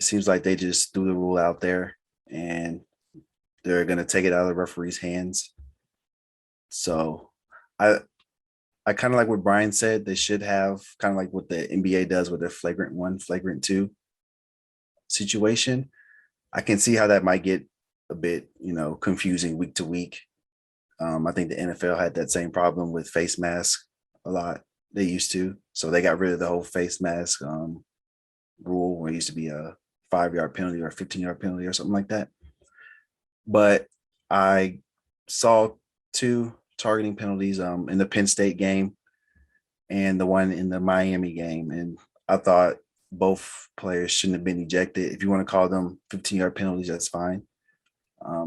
seems like they just threw the rule out there and they're going to take it out of the referee's hands. So I kind of like what Brian said. They should have kind of like what the NBA does with their flagrant 1, flagrant 2 situation. I can see how that might get a bit, confusing week to week. I think the NFL had that same problem with face mask a lot. They used to. So they got rid of the whole face mask rule where it used to be a 5-yard penalty or a 15-yard penalty or something like that. But I saw 2 targeting penalties in the Penn State game and the one in the Miami game. And I thought both players shouldn't have been ejected. If you want to call them 15-yard penalties, that's fine. I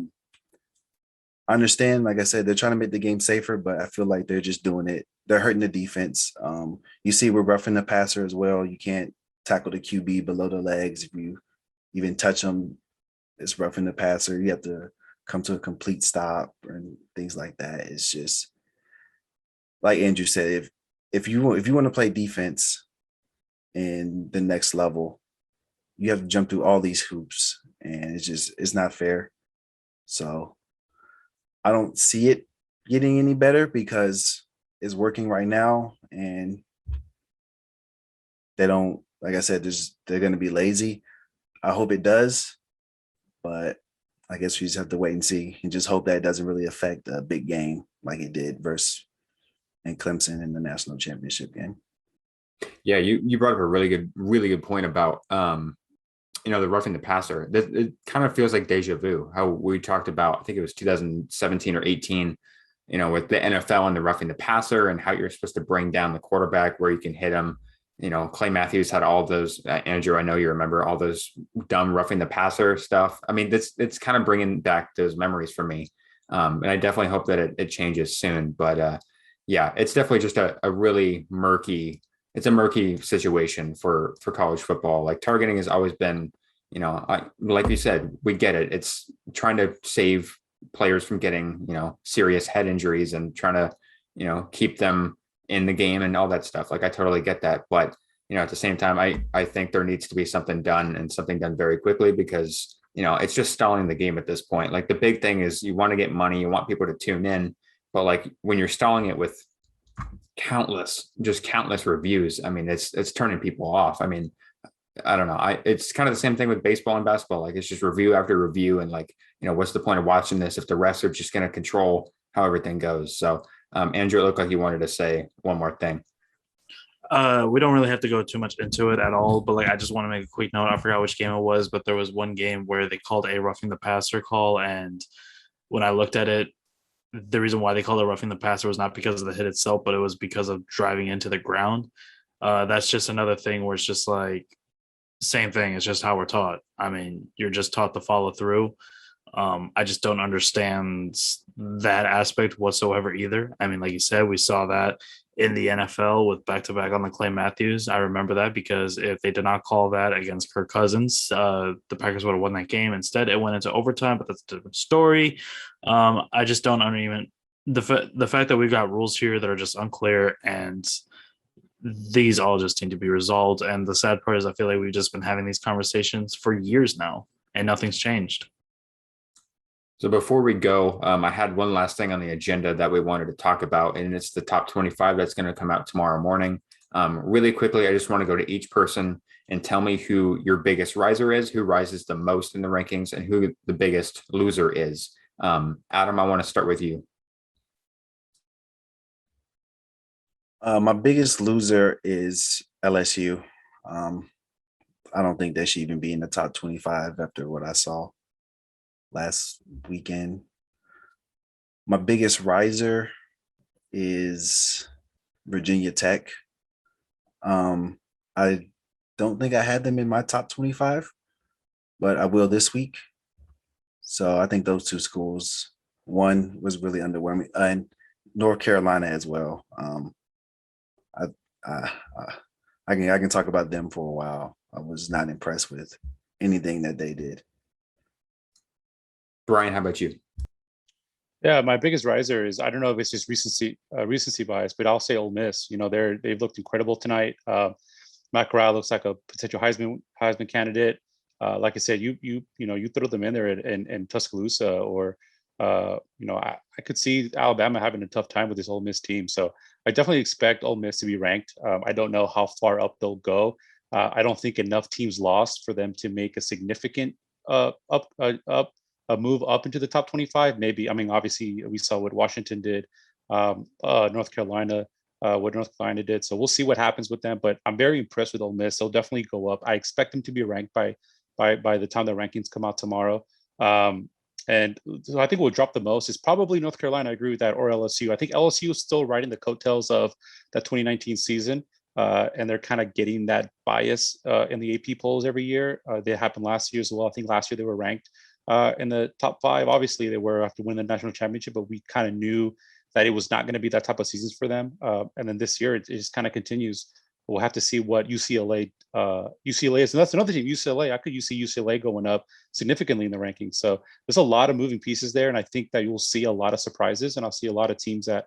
understand, like I said, they're trying to make the game safer, but I feel like they're just doing it. They're hurting the defense. You see, we're roughing the passer as well. You can't tackle the QB below the legs. If you even touch them, it's roughing the passer. You have to come to a complete stop and things like that. It's just like Andrew said, if you want to play defense in the next level, you have to jump through all these hoops, and it's not fair. So I don't see it getting any better because it's working right now, and they don't, like I said, they're going to be lazy. I hope it does, but I guess we just have to wait and see and just hope that it doesn't really affect a big game like it did versus in Clemson in the national championship game. Yeah, you brought up a really good point about the roughing the passer. It kind of feels like deja vu. How we talked about, I think it was 2017 or 18, with the NFL and the roughing the passer and how you're supposed to bring down the quarterback where you can hit him. Clay Matthews had all those. Andrew, I know you remember all those dumb roughing the passer stuff. I mean, it's kind of bringing back those memories for me, and I definitely hope that it changes soon. But yeah, it's definitely just a really murky. It's a murky situation for college football. Like targeting has always been, like you said, we get it. It's trying to save players from getting, serious head injuries and trying to, keep them in the game and all that stuff. Like I totally get that. But, at the same time, I think there needs to be something done and something done very quickly because, it's just stalling the game at this point. Like the big thing is you want to get money, you want people to tune in, but like when you're stalling it with countless reviews, I mean, it's turning people off. I mean, I don't know. It's kind of the same thing with baseball and basketball. Like it's just review after review. And like, what's the point of watching this if the refs are just going to control how everything goes? So Andrew, it looked like you wanted to say one more thing. We don't really have to go too much into it at all, but like I just want to make a quick note. I forgot which game it was, but there was one game where they called a roughing the passer call, and when I looked at it, the reason why they called it roughing the passer was not because of the hit itself, but it was because of driving into the ground. That's just another thing where it's just like same thing. It's just how we're taught. I mean, you're just taught to follow through. I just don't understand that aspect whatsoever either. I mean, like you said, we saw that in the NFL with back-to-back on the Clay Matthews. I remember that because if they did not call that against Kirk Cousins, the Packers would have won that game. Instead, it went into overtime, but that's a different story. I just don't even the fact that we've got rules here that are just unclear, and these all just need to be resolved. And the sad part is I feel like we've just been having these conversations for years now and nothing's changed. So before we go, I had one last thing on the agenda that we wanted to talk about, and it's the top 25 that's going to come out tomorrow morning. Really quickly, I just want to go to each person and tell me who your biggest riser is, who rises the most in the rankings, and who the biggest loser is. Adam, I want to start with you. My biggest loser is LSU. I don't think they should even be in the top 25 after what I saw last weekend. My biggest riser is Virginia Tech. I don't think I had them in my top 25, but I will this week. So I think those two schools, one was really underwhelming, and North Carolina as well. I, I I can talk about them for a while. I was not impressed with anything that they did. Brian, how about you? Yeah, my biggest riser is, I don't know if it's just recency bias, but I'll say Ole Miss. You know, they've looked incredible tonight. Matt Corral looks like a potential Heisman candidate. Like I said, you throw them in there in Tuscaloosa, or I could see Alabama having a tough time with this Ole Miss team. So I definitely expect Ole Miss to be ranked. I don't know how far up they'll go. I don't think enough teams lost for them to make a significant a move up into the top 25. Maybe, I mean, obviously we saw what Washington did, North Carolina, what North Carolina did. So we'll see what happens with them. But I'm very impressed with Ole Miss. They'll definitely go up. I expect them to be ranked by the time the rankings come out tomorrow. And so I think we'll drop the most is probably North Carolina. I agree with that, or LSU. I think LSU is still riding the coattails of that 2019 season. And they're kind of getting that bias in the AP polls every year. They happened last year as well. I think last year they were ranked in the top 5. Obviously, they were after winning the national championship, but we kind of knew that it was not going to be that type of seasons for them. And then this year, it just kind of continues. We'll have to see what UCLA is. And that's another team, UCLA. I could see UCLA going up significantly in the rankings. So there's a lot of moving pieces there. And I think that you'll see a lot of surprises. And I'll see a lot of teams that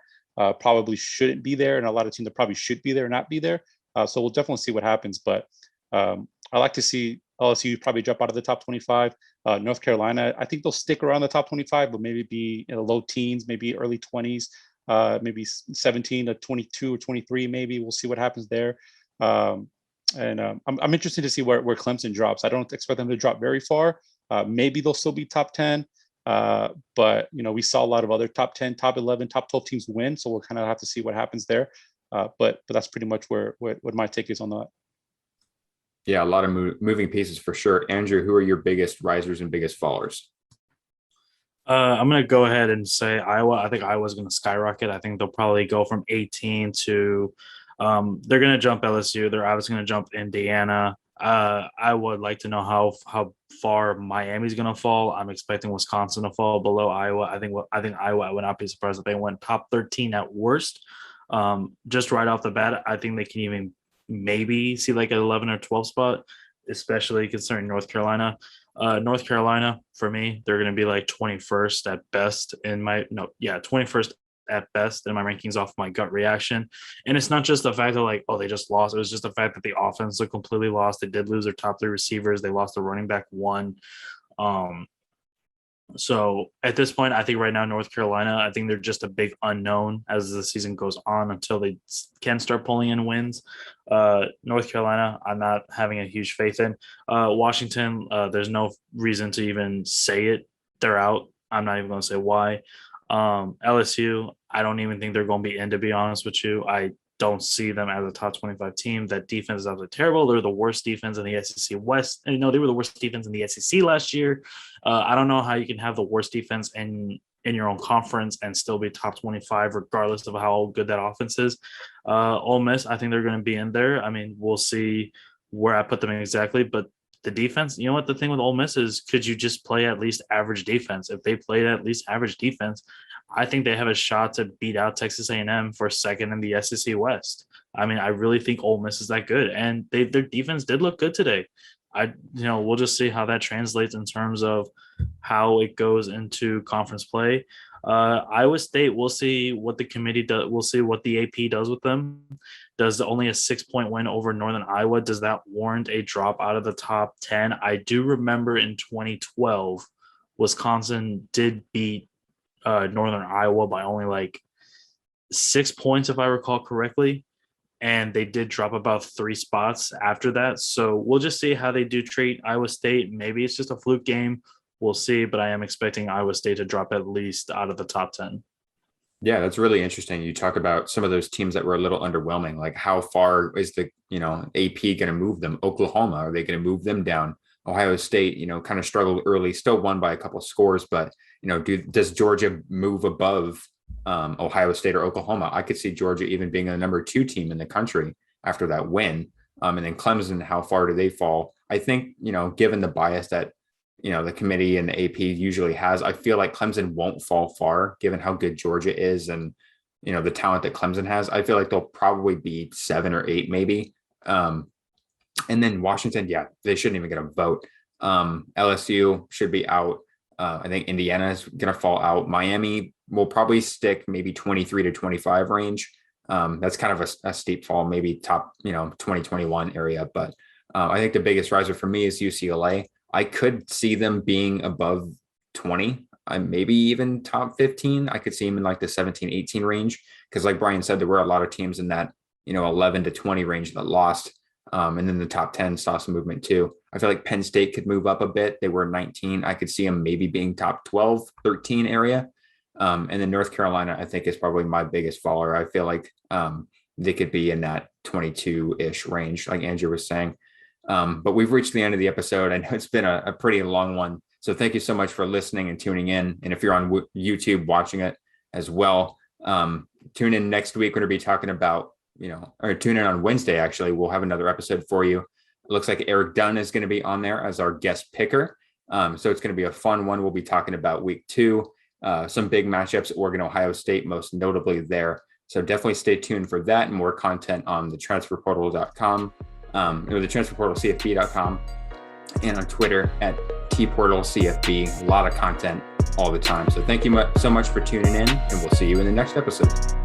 probably shouldn't be there, and a lot of teams that probably should be there, not be there. So we'll definitely see what happens. But I like to see LSU probably drop out of the top 25. North Carolina, I think they'll stick around the top 25, but maybe be in the low teens, maybe early 20s, maybe 17 to 22 or 23, maybe. We'll see what happens there. I'm interested to see where Clemson drops. I don't expect them to drop very far. Maybe they'll still be top 10. But we saw a lot of other top 10, top 11, top 12 teams win. So we'll kind of have to see what happens there. But that's pretty much what my take is on that. Yeah, a lot of moving pieces for sure. Andrew, who are your biggest risers and biggest fallers? I'm going to go ahead and say Iowa. I think Iowa's going to skyrocket. I think they'll probably go from 18 to they're going to jump LSU. They're obviously going to jump Indiana. I would like to know how far Miami's going to fall. I'm expecting Wisconsin to fall below Iowa. I think Iowa, I would not be surprised if they went top 13 at worst. Just right off the bat, I think they can even maybe see like an 11 or 12 spot, especially considering North Carolina. North Carolina, for me, they're going to be like 21st at best 21st at best in my rankings off my gut reaction. And it's not just the fact that like, oh, they just lost. It was just the fact that the offense looked completely lost. They did lose their top 3 receivers. They lost the running back 1. So at this point, I think right now, North Carolina, I think they're just a big unknown as the season goes on until they can start pulling in wins. North Carolina, I'm not having a huge faith in. Washington, there's no reason to even say it. They're out. I'm not even going to say why. LSU, I don't even think they're going to be in, to be honest with you. I don't see them as a top 25 team. That defense is absolutely terrible. They're the worst defense in the SEC West. And, they were the worst defense in the SEC last year. I don't know how you can have the worst defense in your own conference and still be top 25, regardless of how good that offense is. Ole Miss, I think they're going to be in there. I mean, we'll see where I put them exactly, but the defense, you know what the thing with Ole Miss is, could you just play at least average defense? If they played at least average defense, I think they have a shot to beat out Texas A&M for second in the SEC West. I mean, I really think Ole Miss is that good, and their defense did look good today. We'll just see how that translates in terms of how it goes into conference play. Iowa State, we'll see what the committee does. We'll see what the AP does with them. Does only a 6-point win over Northern Iowa, does that warrant a drop out of the top 10? I do remember in 2012, Wisconsin did beat Northern Iowa by only like 6 points, if I recall correctly. And they did drop about 3 spots after that. So we'll just see how they do treat Iowa State. Maybe it's just a fluke game. We'll see, but I am expecting Iowa State to drop at least out of the top 10. Yeah, that's really interesting. You talk about some of those teams that were a little underwhelming. Like, how far is the AP going to move them? Oklahoma, are they going to move them down? Ohio State, kind of struggled early, still won by a couple of scores, but does Georgia move above Ohio State or Oklahoma? I could see Georgia even being a number 2 team in the country after that win. And then Clemson, how far do they fall? I think, given the bias that, the committee and the AP usually has, I feel like Clemson won't fall far given how good Georgia is and, the talent that Clemson has. I feel like they'll probably be 7 or 8, maybe. And then Washington, yeah, they shouldn't even get a vote. LSU should be out. I think Indiana is going to fall out. Miami will probably stick maybe 23 to 25 range. That's kind of a steep fall, maybe top, 2021 area. But I think the biggest riser for me is UCLA. I could see them being above 20, maybe even top 15. I could see them in like the 17, 18 range. Because like Brian said, there were a lot of teams in that, 11 to 20 range that lost. And then the top 10 saw some movement too. I feel like Penn State could move up a bit. They were 19. I could see them maybe being top 12, 13 area. And then North Carolina, I think, is probably my biggest faller. I feel like they could be in that 22-ish range, like Andrew was saying. But we've reached the end of the episode. I know it's been a pretty long one. So thank you so much for listening and tuning in. And if you're on YouTube watching it as well, tune in next week. We're going to be talking about, or tune in on Wednesday, actually. We'll have another episode for you. It looks like Eric Dunn is going to be on there as our guest picker. So it's going to be a fun one. We'll be talking about week 2, some big matchups, Oregon, Ohio State, most notably there. So definitely stay tuned for that and more content on the transferportal.com, or the transferportalcfb.com, and on Twitter at tportalcfb. A lot of content all the time. So thank you so much for tuning in, and we'll see you in the next episode.